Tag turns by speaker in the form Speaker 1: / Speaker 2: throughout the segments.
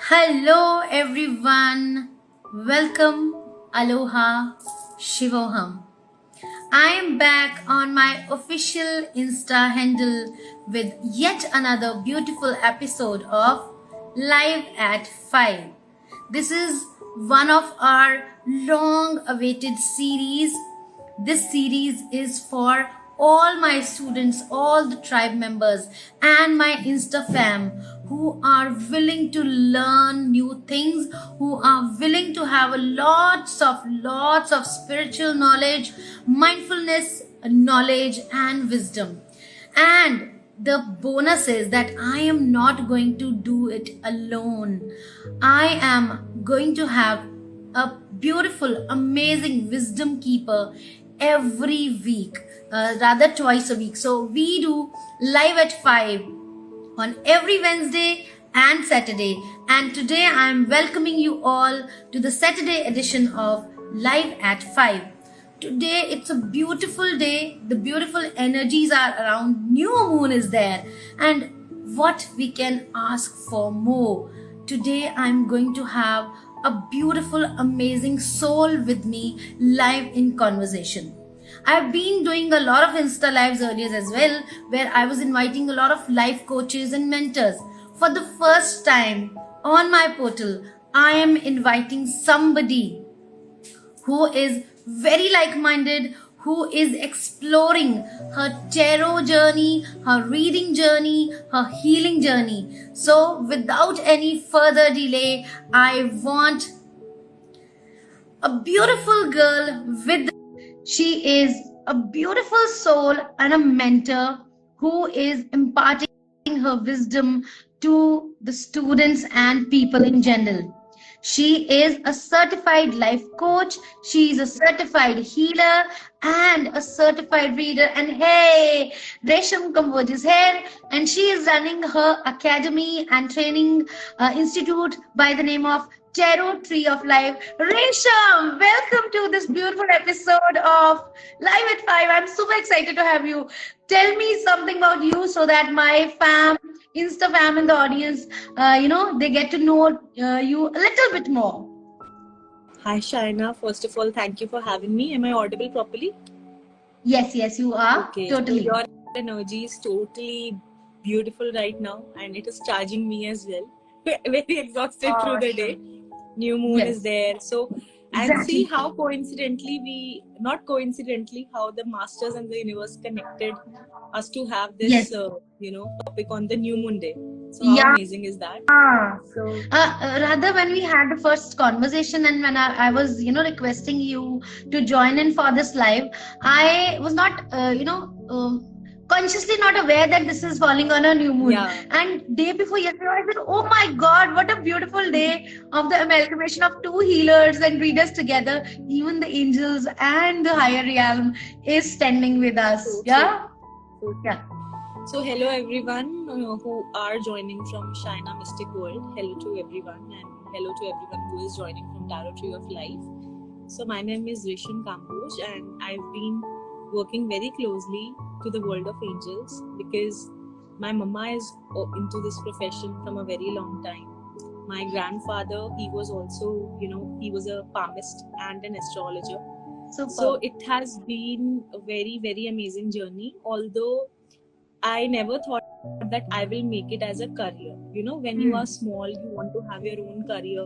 Speaker 1: Hello everyone. Welcome. Aloha. Shivoham. I am back on my official Insta handle with yet another beautiful episode of Live at 5. This is one of our long awaited series. This series is for all my students, all the tribe members, and my Insta fam who are willing to learn new things, who are willing to have lots of spiritual knowledge, mindfulness knowledge, and wisdom. And the bonus is that I am not going to do it alone. I am going to have a beautiful, amazing wisdom keeper every week, rather twice a week. So we do live at 5 on every Wednesday and Saturday. And today I am welcoming you all to the Saturday edition of Live at 5. Today it's a beautiful day. The beautiful energies are around. New moon is there. And what we can ask for more. Today I'm going to have a beautiful, amazing soul with me live in conversation. I've been doing a lot of Insta lives earlier as well, where I was inviting a lot of life coaches and mentors. For the first time on my portal, I am inviting somebody who is very like-minded, who is exploring her tarot journey, her reading journey, her healing journey. So without any further delay, I want a beautiful girl with. She is a beautiful soul and a mentor who is imparting her wisdom to the students and people in general. She is a certified life coach, she is a certified healer and a certified reader. And hey, Resham Kamboj is here, and she is running her academy and training institute by the name of Tarot Tree of Life. Resham, welcome to this beautiful episode of Live at 5. I'm super excited to have you. Tell me something about you so that my Insta fam in the audience, they get to know you a little bit more.
Speaker 2: Hi, Shaina. First of all, thank you for having me. Am I audible properly?
Speaker 1: Yes, you are.
Speaker 2: Okay.
Speaker 1: Totally.
Speaker 2: So your energy is totally beautiful right now, and it is charging me as well. Very exhausted through the day. New moon is there. So, and see how not coincidentally, how the masters and the universe connected us to have this, topic on the new moon day. So how amazing is that?
Speaker 1: So rather, when we had the first conversation and when I was, requesting you to join in for this live, I was not, consciously not aware that this is falling on a new moon. And day before yesterday, I said, oh my God, what a beautiful day of the amalgamation of two healers and readers together. Even the angels and the higher realm is standing with us.
Speaker 2: So hello everyone who are joining from Shaina Mystic World. Hello to everyone, and hello to everyone who is joining from Tarot Tree of Life. So my name is Resham Kamboj, and I've been working very closely to the world of angels because my mama is into this profession from a very long time. My grandfather, he was also, he was a palmist and an astrologer. So it has been a very, very amazing journey. Although I never thought that I will make it as a career. When you are small, you want to have your own career,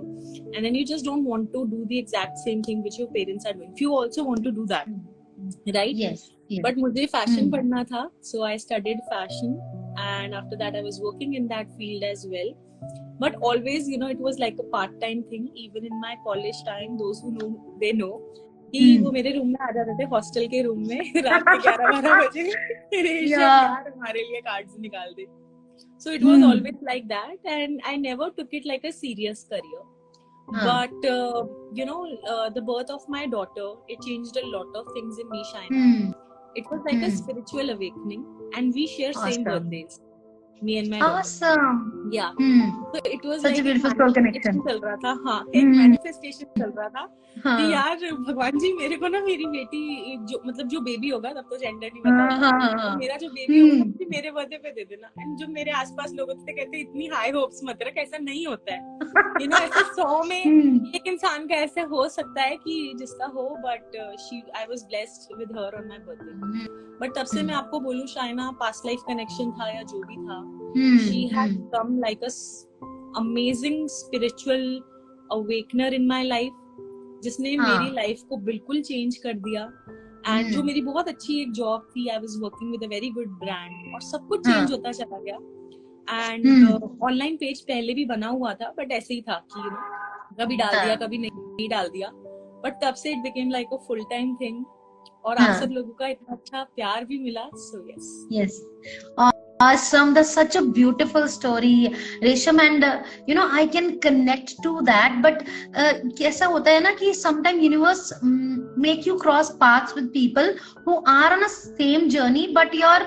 Speaker 2: and then you just don't want to do the exact same thing which your parents are doing. You also want to do that, right?
Speaker 1: Yes.
Speaker 2: But मुझे fashion पढ़ना था, so I studied fashion, and after that I was working in that field as well. But always, it was like a part-time thing. Even in my college time, those who know, they know. कि वो मेरे room में आ जाते थे, hostel के room में रात के 11-12 बजे यार हमारे लिए कार्ड्स निकाल दे. So it was always like that, and I never took it like a serious career. But the birth of my daughter, it changed a lot of things in me, Shaina. It was like a spiritual awakening, and we share same birthdays. me and my daughter.
Speaker 1: Awesome.
Speaker 2: Yeah.
Speaker 1: Hmm.
Speaker 2: So it was
Speaker 1: Such
Speaker 2: like
Speaker 1: a
Speaker 2: एक
Speaker 1: beautiful soul
Speaker 2: manifestation
Speaker 1: connection.
Speaker 2: चल रहा था. हाँ, एक
Speaker 1: Hmm.
Speaker 2: manifestation चल रहा था कि
Speaker 1: हाँ
Speaker 2: यार भगवान जी मेरे को ना मेरी बेटी जो मतलब जो बेबी होगा, तब तो जेंडर नहीं
Speaker 1: हाँ
Speaker 2: पता होता,
Speaker 1: हाँ
Speaker 2: तो मेरा जो बेबी होगा
Speaker 1: हम्म
Speaker 2: मुझे मेरे बर्थडे पे दे देना. एंड जो मेरे आसपास लोग होते थे कहते इतनी हाई होप्स मत रख, ऐसा नहीं होता है. ऐसे 100 में
Speaker 1: हम्म
Speaker 2: एक इंसान का ऐसे हो सकता है कि जिसका हो. But I was blessed with her on my birthday. But तब से मैं आपको बोलूं, शायना पास्ट लाइफ कनेक्शन था या जो भी था, she had come like a amazing spiritual awakener in my life, जिसने मेरी लाइफ को बिल्कुल चेंज कर दिया. एंड जो मेरी बहुत अच्छी एक जॉब थी, I was working with a very good brand, और सब कुछ चेंज होता चला गया. एंड ऑनलाइन पेज पहले भी बना हुआ था, बट ऐसे ही था कि कभी डाल दिया कभी नहीं डाल दिया. बट तब से it became like a full time thing, और आप सब लोगों का इतना अच्छा प्यार भी मिला. सो
Speaker 1: yes awesome, that's such a beautiful story, Resham, and I can connect to that. But कैसा होता है ना कि sometime universe make you cross paths with people who are on a same journey, but your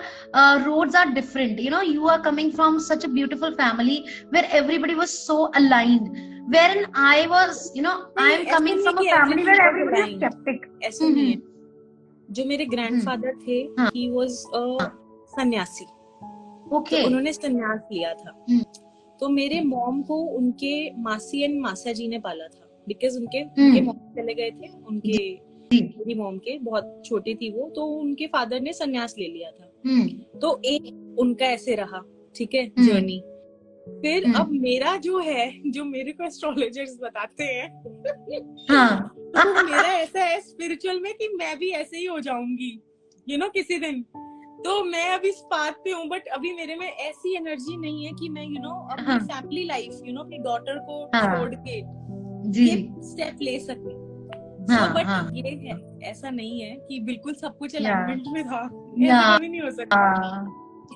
Speaker 1: roads are different. You are coming from such a beautiful family where everybody was so aligned, wherein I was I am coming from a family where everybody is skeptic.
Speaker 2: ऐसा नहीं है. जो मेरे grandfather थे, he was a सन्यासी.
Speaker 1: Okay.
Speaker 2: तो उन्होंने सन्यास लिया था. तो मेरे मॉम को उनके मासी एंड मासा जी ने पाला था, बिकॉज उनके मॉम चले गए थे. मेरी मॉम के बहुत छोटी थी वो, तो उनके फादर ने सन्यास ले लिया था. तो एक उनका ऐसे रहा, ठीक है, जर्नी. फिर अब मेरा जो है, जो मेरे को एस्ट्रोलॉजर्स बताते हैं, तो मेरा ऐसा है स्पिरिचुअल में कि मैं भी ऐसे ही हो जाऊंगी किसी दिन. तो मैं अभी इस पाथ पे हूँ, बट अभी मेरे में ऐसी एनर्जी नहीं है कि मैं अपनी फैमिली लाइफ अपनी डॉटर को छोड़ के ये स्टेप ले सकूं. बट ये है, ऐसा नहीं है कि बिल्कुल सब कुछ अलाइनमेंट में था. ऐसा कभी नहीं हो सकता.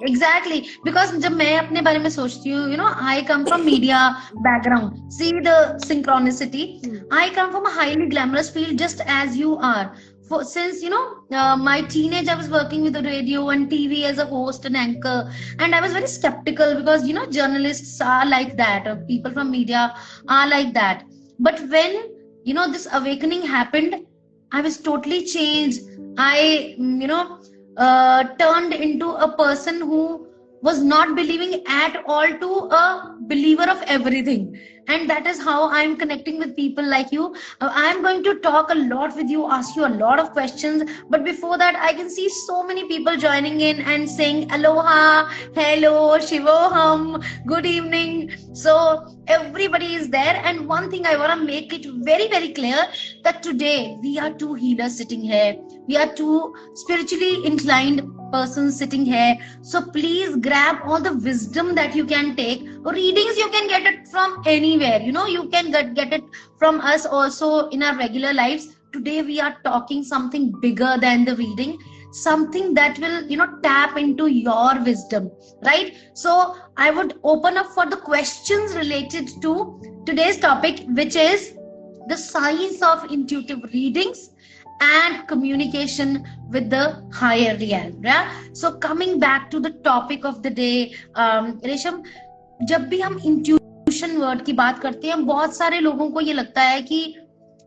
Speaker 1: Exactly, because जब मैं अपने बारे में सोचती हूँ, I come from media background. See the synchronicity. I come from a highly glamorous field, just as you are. Since my teenage, I was working with the radio and TV as a host and anchor, and I was very skeptical because journalists are like that, or people from media are like that. But when this awakening happened, I was totally changed. I turned into a person who was not believing at all to a believer of everything, and that is how I'm connecting with people like you. I'm going to talk a lot with you, ask you a lot of questions, but before that I can see so many people joining in and saying aloha, hello, shivoham, good evening. So everybody is there, and one thing I want to make it very, very clear, that today we are two healers sitting here, we are two spiritually inclined persons sitting here. So please grab all the wisdom that you can take. Readings, you can get it from anywhere. You can get it from us also in our regular lives. Today we are talking something bigger than the reading, something that will tap into your wisdom, right? So I would open up for the questions related to today's topic, which is the science of intuitive readings and communication with the higher realm. Yeah? So coming back to the topic of the day, रेशम, जब भी हम intuition word की बात करते हैं, बहुत सारे लोगों को ये लगता है कि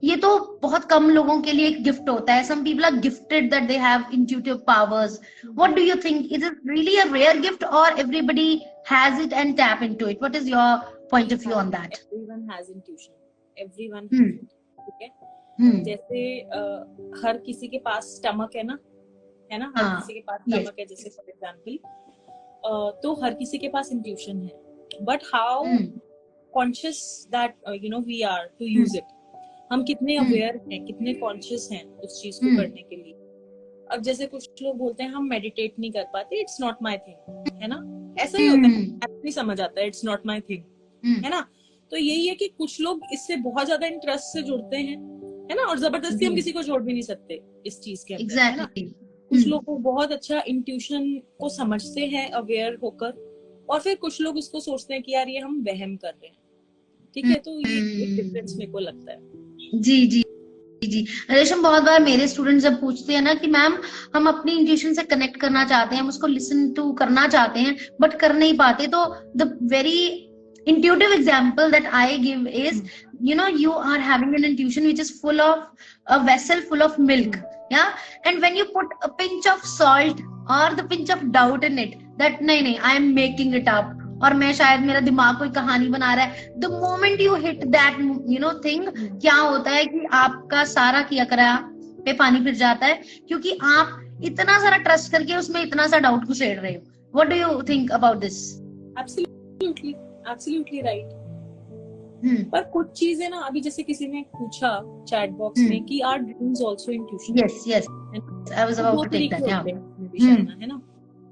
Speaker 1: ये तो बहुत कम लोगों के लिए एक गिफ्ट होता है. Some people are gifted that they have intuitive powers. What do you think? Is it really a rare gift, or everybody has it and tap into it? What is your point of view on that?
Speaker 2: Everyone has intuition. Everyone has it. ठीक है. जैसे हर किसी के पास stomach है ना, हर किसी के पास stomach है, जैसे फॉर एग्जांपल, तो हर किसी के पास इंट्यूशन है. But how conscious that we are to use it. हम कितने अवेयर हैं, कितने कॉन्शियस हैं उस चीज को करने के लिए. अब जैसे कुछ लोग बोलते हैं हम मेडिटेट नहीं कर पाते, इट्स नॉट माय थिंग, है ना. ऐसा ही होता है, नहीं समझ आता है, इट्स नॉट माय थिंग, है ना. तो यही है कि कुछ लोग इससे बहुत ज्यादा इंटरेस्ट से जुड़ते हैं, है ना, और जबरदस्ती हम किसी को छोड़ भी नहीं सकते इस चीज के अंदर, है ना. कुछ लोग को बहुत अच्छा इंट्यूशन को समझते हैं अवेयर होकर, और फिर कुछ लोग उसको सोचते हैं कि यार ये हम वहम कर रहे हैं. ठीक है, तो ये एक डिफरेंस मेरे को लगता है.
Speaker 1: जी जी जी। रेशम, बहुत बार मेरे स्टूडेंट जब पूछते हैं ना कि मैम हम अपनी इंट्यूशन से कनेक्ट करना चाहते हैं, हम उसको लिसन टू करना चाहते हैं बट कर नहीं पाते, तो the very intuitive example that I give is, you are having an intuition which is full of a vessel full of milk, yeah, and when you put a pinch of salt or the pinch of doubt in it that नहीं I am making it up, और मैं शायद मेरा दिमाग कोई कहानी बना रहा है, the moment you hit that thing, क्या होता है कि आपका सारा किया करा पे पानी फिर जाता है, क्योंकि आप इतना सारा ट्रस्ट करके उसमें इतना सा डाउट घुसेड़ रहे हो। What do you think about this?
Speaker 2: Absolutely right. पर कुछ चीजें ना, अभी जैसे किसी ने पूछा चैट बॉक्स में कि are dreams also intuition?
Speaker 1: yes I was about to take that,
Speaker 2: है ना।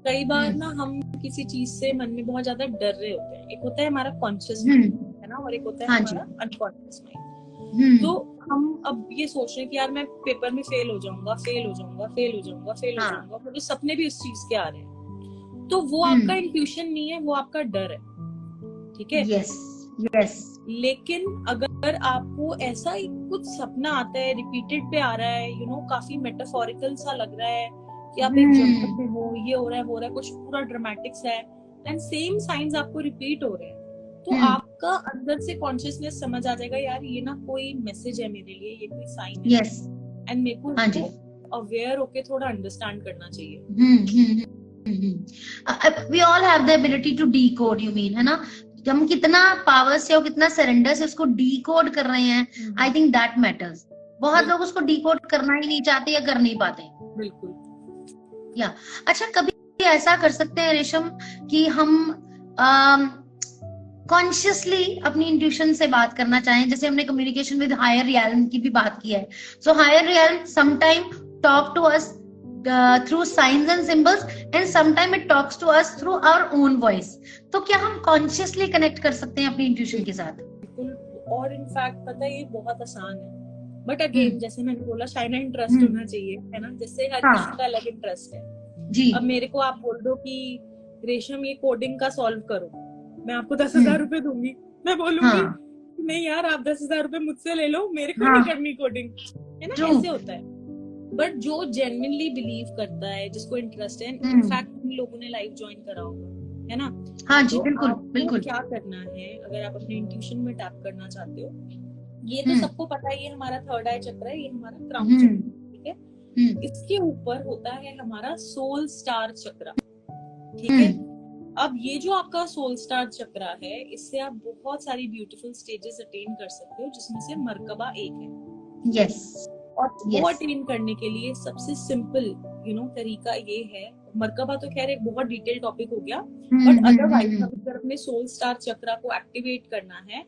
Speaker 2: कई बार ना हम किसी चीज से मन में बहुत ज्यादा डर रहे होते हैं। एक होता है हमारा कॉन्शियस माइंड, है ना, और एक होता है हमारा अनकॉन्शियस माइंड। तो हम अब ये सोच रहे हैं कि यार मैं पेपर में फेल हो जाऊंगा, मुझे सपने भी उस चीज के आ रहे हैं, तो वो आपका इंट्यूशन नहीं है, वो आपका डर है, ठीक है।
Speaker 1: यस।
Speaker 2: लेकिन अगर आपको ऐसा ही कुछ सपना आता है, रिपीटेड पे आ रहा है, काफी मेटाफोरिकल सा लग रहा है कि आप एक जंगल में हो, ये हो रहा है, वो हो रहा है, कुछ पूरा ड्रामेटिक्स है, एंड सेम साइंस आपको रिपीट हो रहे हैं, तो आपका अंदर से कॉन्शियसनेस समझ आ जाएगा, यार ये ना कोई मैसेज है मेरे लिए, ये कोई साइन है, एंड मेरे को अवेयर होके थोड़ा अंडरस्टैंड करना चाहिए।
Speaker 1: We all have the ability to decode, you mean, है ना। हम कितना पावर से और कितना सरेंडर से उसको डीकोड कर रहे हैं, आई थिंक दैट मैटर्स। बहुत लोग उसको डीकोड करना ही नहीं चाहते या कर नहीं पाते।
Speaker 2: बिल्कुल।
Speaker 1: या अच्छा, कभी ऐसा कर सकते हैं रेशम कि हम कॉन्शियसली अपनी इंट्यूशन से बात करना चाहें, जैसे हमने कम्युनिकेशन विद हायर रियल्म की भी बात की है। So higher realm sometime talk to us through signs and symbols, and sometimes it talks to us through our own voice. तो क्या हम consciously connect कर सकते हैं अपनी intuition के साथ?
Speaker 2: बिल्कुल। और इनफैक्ट पता है ये बहुत आसान है, बट अगेन जैसे मैंने बोला, शायद इंटरेस्ट होना चाहिए, है ना, जिससे हर किसी का अलग इंटरेस्ट है जी। अब मेरे को आप बोल दो कि रेशम ये कोडिंग का सॉल्व करो, मैं आपको 10,000 रुपए दूंगी, मैं बोलूंगी नहीं यार आप 10,000 रुपए मुझसे ले लो, मेरे को नहीं करनी कोडिंग, है ना, ऐसे होता है। बट जो जेन्युइनली बिलीव करता है, जिसको इंटरेस्ट है, इनफैक्ट उन लोगों ने लाइव ज्वाइन करा होगा, है ना। हाँ जी, तो बिल्कुल। क्या करना है अगर आप अपने इंट्यूशन में टैप करना चाहते हो, ये तो सबको पता है, ये हमारा थर्ड आई चक्र है, ये हमारा क्राउन चक्र, ठीक है। इसके ऊपर होता है हमारा सोल स्टार चक्र, ठीक है। अब ये जो आपका सोल स्टार चक्र है, इससे आप बहुत सारी ब्यूटीफुल स्टेजेस अटेन कर सकते हो, जिसमें से मर्कबा एक है।
Speaker 1: यस।
Speaker 2: और वो अटेन करने के लिए सबसे सिंपल तरीका ये है, मर्कबा तो खैर एक बहुत डिटेल टॉपिक हो गया, बट अदरवाइज अगर अपने सोल स्टार चक्र को एक्टिवेट करना है,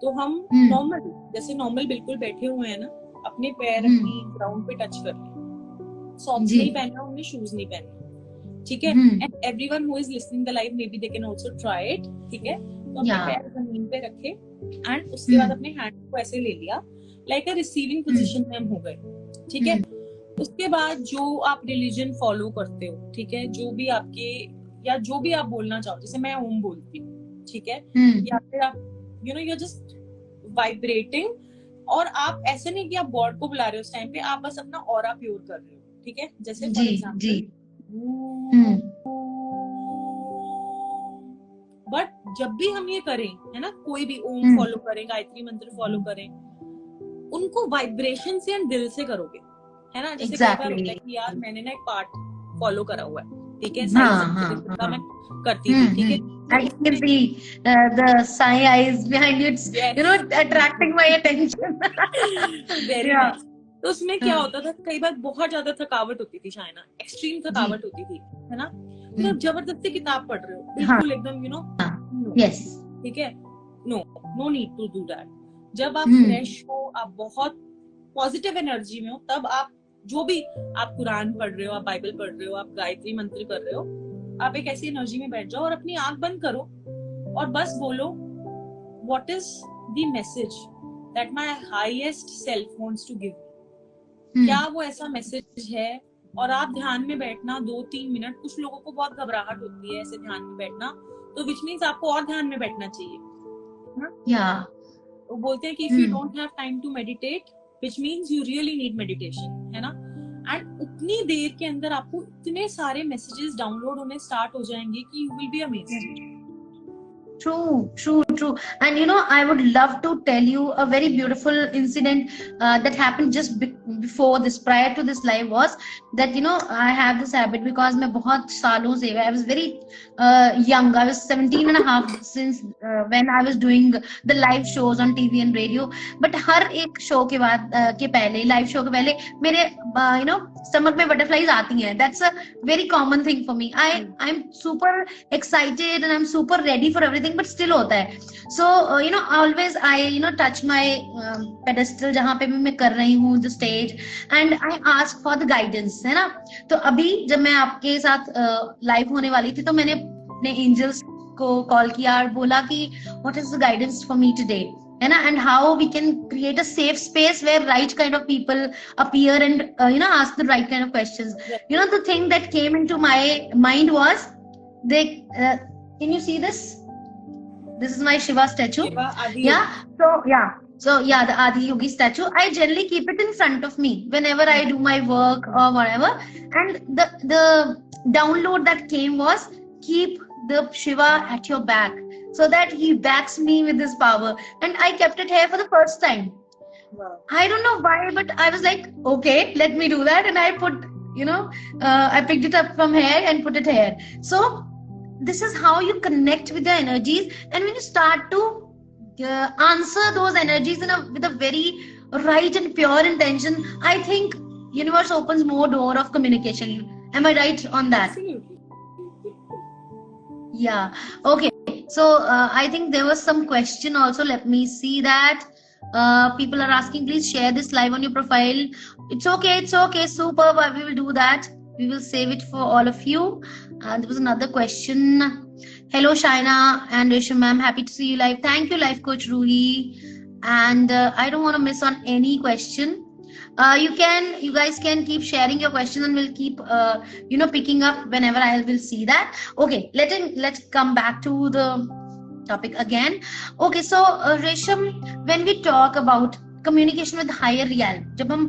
Speaker 2: तो हम नॉर्मल बिल्कुल बैठे हुए हैं ना, अपने पैर अपनी ग्राउंड पे टच कर लें, सॉक्स नहीं पहनना, उनमें शूज नहीं पहनना, ठीक है। And everyone who is listening the live, may be they can also try it, ठीक है। तो अपने पैर जमीन पे रखे, एंड उसके बाद अपने हैंड को ऐसे ले लिया, लाइक अ रिसीविंग पोजीशन में हम हो गए, ठीक है। उसके बाद जो आप रिलीजन फॉलो करते हो, ठीक है, जो भी आपके या जो भी आप बोलना चाहो, जैसे मैं ओम बोलती हूँ, ठीक है, या फिर आप you're just vibrating, और आप ऐसे नहीं कि आप गॉड को बुला रहे हो उस टाइम पे, आप बस अपना ऑरा प्योर कर रहे हो, ठीक है। जैसे फॉर एग्जांपल, बट जब भी हम ये करें, है ना, कोई भी ओम फॉलो करें, गायत्री मंत्र फॉलो करें, उनको वाइब्रेशन से एंड दिल से करोगे, है ना। जैसे कई बार होता है कि यार मैंने ना एक पार्ट फॉलो करा हुआ है, ठीक है, मैं करती थी, ठीक है, I can see
Speaker 1: the shy eyes behind you, attracting my attention.
Speaker 2: Very nice. तो उसमें क्या होता था, कई बार बहुत ज्यादा थकावट होती थी, शायद एक्सट्रीम थकावट होती थी, है ना, तो आप जबरदस्ती किताब पढ़ रहे हो, बिल्कुल एकदम
Speaker 1: यस,
Speaker 2: ठीक है, no need to do that. जब आप फ्रेश हो, आप बहुत पॉजिटिव एनर्जी में हो, तब आप जो भी आप कुरान पढ़ रहे हो, आप बाइबल पढ़ रहे हो, आप गायत्री मंत्र कर रहे हो, आप एक ऐसी एनर्जी में बैठ जाओ और अपनी आंख बंद करो और बस बोलो, what is the message that my highest self wants to give. क्या वो ऐसा मैसेज है, और आप ध्यान में बैठना 2-3 मिनट। कुछ लोगों को बहुत घबराहट होती है ऐसे ध्यान में बैठना, तो विच मीन्स आपको और ध्यान में बैठना चाहिए,
Speaker 1: या
Speaker 2: वो बोलते हैं कि if you don't have time to meditate, which means you really need meditation, है ना. एंड उतनी देर के अंदर आपको इतने सारे मैसेजेस डाउनलोड होने स्टार्ट हो जाएंगे कि you will be amazed.
Speaker 1: True. And I would love to tell you a very beautiful incident that happened just before this, prior to this live, was that I have this habit because मैं बहुत सालों से, I was very young, I was 17 and a half since when I was doing the live shows on TV and radio. But हर एक show के बाद के पहले, live show के पहले मेरे स्टमक में बटरफ्लाईज आती हैं. That's a very common thing for me. I'm super excited and I'm super ready for everything, but still होता है. So always I touch my pedestal जहाँ पे भी मैं कर रही हूँ, the stage, and I ask for the guidance, है ना. तो अभी जब मैं आपके साथ लाइव होने वाली थी तो मैंने अपने एंजल्स को कॉल किया और बोला कि what is the guidance for me today, है ना, and how we can create a safe space where right kind of people appear and ask the right kind of questions. The thing that came into my mind was can you see this? This is my Shiva statue. So the Adi Yogi statue, I generally keep it in front of me whenever I do my work or whatever. And the download that came was, keep the Shiva at your back so that he backs me with his power. And I kept it here for the first time. Wow. I don't know why, but I was like, okay, let me do that. And I put, I picked it up from here and put it here. So this is how you connect with the energies, and when you start to answer those energies with a very right and pure intention, I think universe opens more door of communication. Am I right on that?
Speaker 2: Absolutely.
Speaker 1: Yeah. Okay. So I think there was some question also. Let me see that. People are asking, please share this live on your profile. It's okay. Superb. We will do that. We will save it for all of you. There was another question. Hello Shaina and Resham ma'am, happy to see you live. Thank you, life coach Ruhi. And I don't want to miss on any question. You guys can keep sharing your questions and we'll keep picking up whenever I will see that. Okay, let's come back to the topic again. Okay, so Resham, when we talk about communication with higher realm, जब हम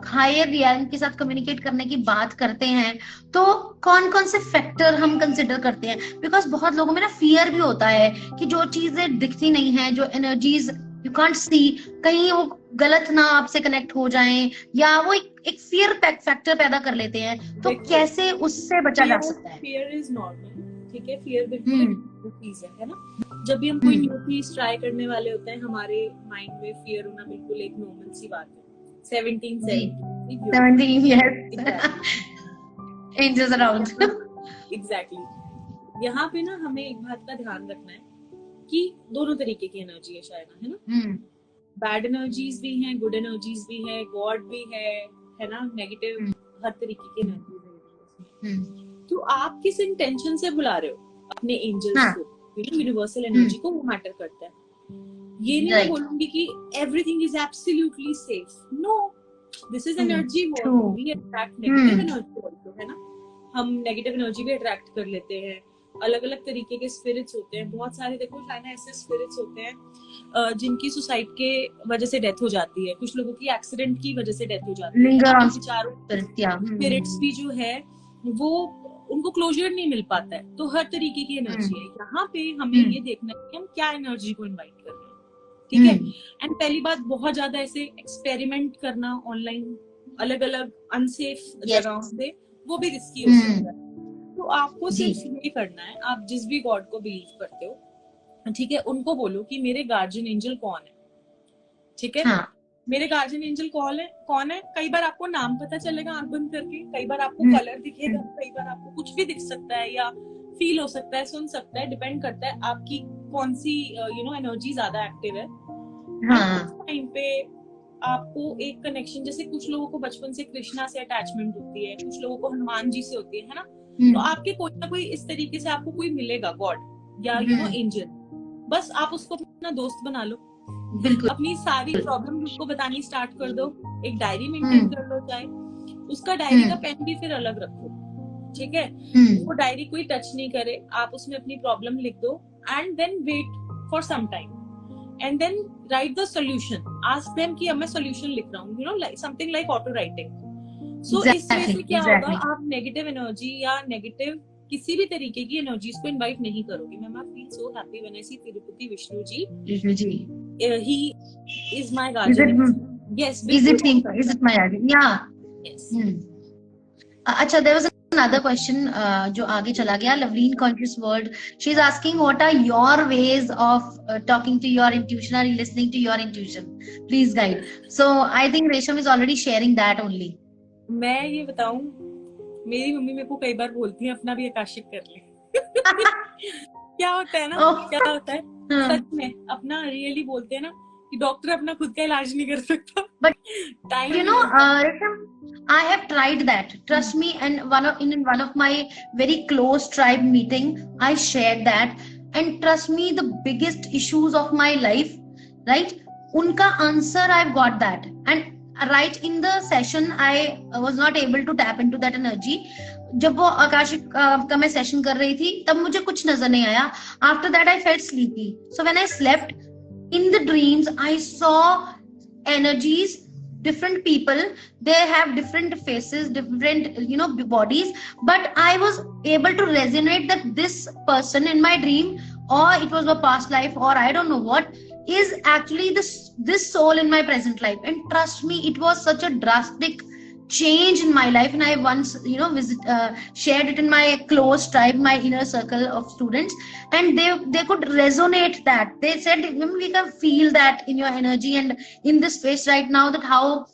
Speaker 1: higher real के साथ communicate करने की बात करते हैं तो कौन कौन से फैक्टर हम कंसिडर करते हैं? बिकॉज बहुत लोगों में ना फियर भी होता है कि जो चीजें दिखती नहीं है, जो एनर्जीज यू कांट सी, कहीं वो गलत ना आपसे कनेक्ट हो जाएं, या वो एक फियर फैक्टर पैदा कर लेते हैं. तो कैसे उससे बचा जा सकता है?
Speaker 2: फियर इज नॉर्मल, ठीक है. फियर बिल्कुल चीज है ना. जब भी हम कोई न्यू चीज ट्राई करने वाले होते हैं, हमारे माइंड में फियर होना बिल्कुल एक नॉर्मल सी बात है. 17 yes.
Speaker 1: Angels around.
Speaker 2: Exactly. यहाँ पे ना हमें एक बात का ध्यान रखना है कि दोनों तरीके की एनर्जी है शायद, है ना. बैड एनर्जीज भी हैं, गुड एनर्जीज भी है, गॉड भी है ना, नेगेटिव, हर तरीके की एनर्जी है. तो आप किस इंटेंशन से बुला रहे हो अपने एंजल्स को, यूनिवर्सल एनर्जी को, वो मैटर करता है. ये नहीं मैं बोलूंगी कि everything is absolutely safe. No, this is energy. We attract negative energy also, है ना. हम नेगेटिव एनर्जी भी अट्रैक्ट कर लेते हैं. अलग अलग तरीके के स्पिरिट्स होते हैं, बहुत सारे. देखो शायद ऐसे स्पिरिट्स होते हैं जिनकी सुसाइड के वजह से डेथ हो जाती है, कुछ लोगों की एक्सीडेंट की वजह से डेथ हो जाती है. चारों स्पिरिट्स भी जो है वो उनको क्लोजर नहीं मिल पाता है. तो हर तरीके की एनर्जी है. यहाँ पे हमें ये देखना है कि हम क्या एनर्जी को इनवाइट कर रहे हैं, ठीक है. एंड पहली बात, बहुत ज्यादा ऐसे एक्सपेरिमेंट करना ऑनलाइन अलग अलग अनसेफ जगहों से, वो भी रिस्की हो सकता है. तो आपको सिर्फ ये करना है, आप जिस भी गॉड को बिलीव करते हो, ठीक है, उनको बोलो कि मेरे गार्जियन एंजल कौन है, ठीक है. मेरे गार्जियन एंजल कौन है. कई बार आपको नाम पता चलेगा आंख बंद करके, कई बार आपको कलर दिखेगा, कई बार आपको कुछ भी दिख सकता है या फील हो सकता है, सुन सकता है. डिपेंड करता है आपकी कौन सी एनर्जी ज्यादा एक्टिव है. टाइम पे आपको एक कनेक्शन, जैसे कुछ लोगों को बचपन से कृष्णा से अटैचमेंट होती है, कुछ लोगों को हनुमान जी से होती है ना. तो आपके कोई ना कोई इस तरीके से आपको कोई मिलेगा, गॉड या एंजल. बस आप उसको अपना दोस्त बना लो. बिल्कुल. अपनी सारी प्रॉब्लम उसको बतानी स्टार्ट कर दो. एक डायरी मेंटेन कर लो, चाहे उसका डायरी का पेन भी फिर अलग रखो, ठीक है. वो डायरी कोई टच नहीं करे, आप उसमें अपनी प्रॉब्लम लिख दो and then wait for some time. and then write the solution. Ask them कि अब मैं solution लिख रहा हूँ, you know, like something like auto writing. So इस वे से क्या होगा, आप नेगेटिव एनर्जी या नेगेटिव किसी भी तरीके की एनर्जीज को इनवाइट नहीं करोगे. Ma'am, I feel so happy when I see Tirupati Vishnu ji. He is my guardian. Yes. Is it him? Is it my guardian? Yeah. Yes.
Speaker 1: अच्छा, there was another question जो आगे चला गया. Loveleen Conscious World, she is asking what are your ways of talking to your intuition or listening to your intuition? Please guide. So I think Resham is already sharing that only.
Speaker 2: मैं ये बताऊं, मेरी mummy मेरे को कई बार बोलती है अपना भी आकाशिक कर ले. क्या होता है ना, क्या होता है सच में अपना रियली बोलते हैं ना कि डॉक्टर अपना खुद का इलाज नहीं कर सकता.
Speaker 1: But you know, I have tried that. Trust me. And in one of my very close tribe meeting, I shared that. And trust me, the biggest issues of my life, right? Unka answer, I've got that. And right in the session, I was not able to tap into that energy. जब वो Akashic का मैं session कर रही थी, तब मुझे कुछ नजर नहीं आया. After that, I felt sleepy. So when I slept, in the dreams, I saw energies, different people. They have different faces, different, you know, bodies. But I was able to resonate that this person in my dream, or it was a past life, or I don't know what, is actually this soul in my present life. And trust me, it was such a drastic change in my life. And I once, you know, shared it in my close tribe, my inner circle of students, and they could resonate that. They said, we can feel that in your energy and in this space right now, that how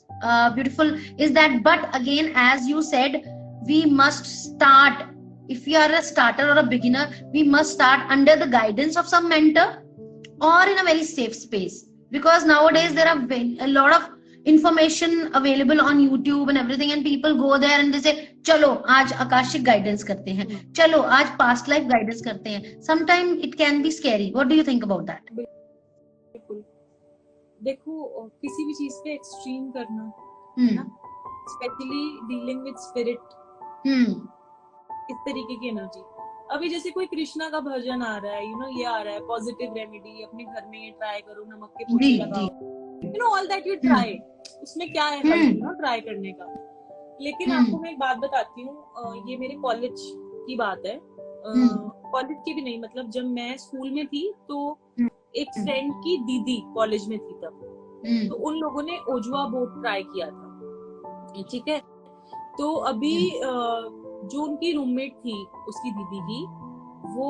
Speaker 1: beautiful is that. But again, as you said, we must start. If you are a starter or a beginner, we must start under the guidance of some mentor or in a very safe space, because nowadays there are a lot of information available on YouTube and everything, and people go there and they say, चलो आज Akashic guidance करते हैं, चलो आज past life guidance करते हैं. Sometimes it can be scary. What do you think about that?
Speaker 2: बिल्कुल. देखो, किसी भी चीज पे एक्सट्रीम करना है ना, स्पेशली डीलिंग विद स्पिरिट, इस तरीके की एनर्जी. अभी जैसे कोई कृष्णा का भजन आ रहा है, यू नो, ये आ रहा है पॉजिटिव रेमेडी, अपने घर में ये ट्राई करो, नमक के पोछे लगाओ, you know, all that you try. उसमें क्या है ट्राई करने का. लेकिन आपको मैं एक बात बताती हूँ, ये मेरे कॉलेज की बात है, कॉलेज की भी नहीं, मतलब जब मैं स्कूल में थी तो एक फ्रेंड की दीदी कॉलेज में थी तब, तो उन लोगों ने ओजुआ बोट ट्राई किया था. ठीक है, तो अभी जो उनकी रूममेट थी उसकी दीदी की, वो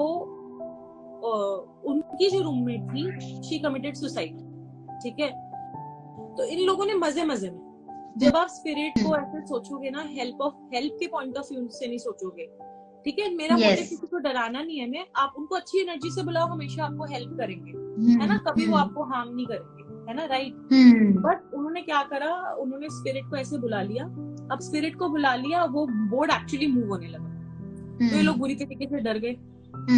Speaker 2: उनकी जो रूममेट थी, शी कमिटेड सुसाइड. ठीक है, तो इन लोगों ने मजे मजे में, जब आप स्पिरिट को ऐसे सोचोगे ना, हेल्प के पॉइंट ऑफ व्यू से नहीं सोचोगे. ठीक है, मेरा मोटिव किसी को डराना नहीं है. मैं आप उनको अच्छी एनर्जी से बुलाओ, हमेशा आपको हेल्प करेंगे, है ना, कभी वो आपको हार्म नहीं करेंगे, है ना, राइट. बट उन्होंने क्या करा, उन्होंने स्पिरिट को ऐसे बुला लिया. अब स्पिरिट को बुला लिया, वो बोर्ड एक्चुअली मूव होने लगा. तो ये लोग बुरी तरीके से डर गए.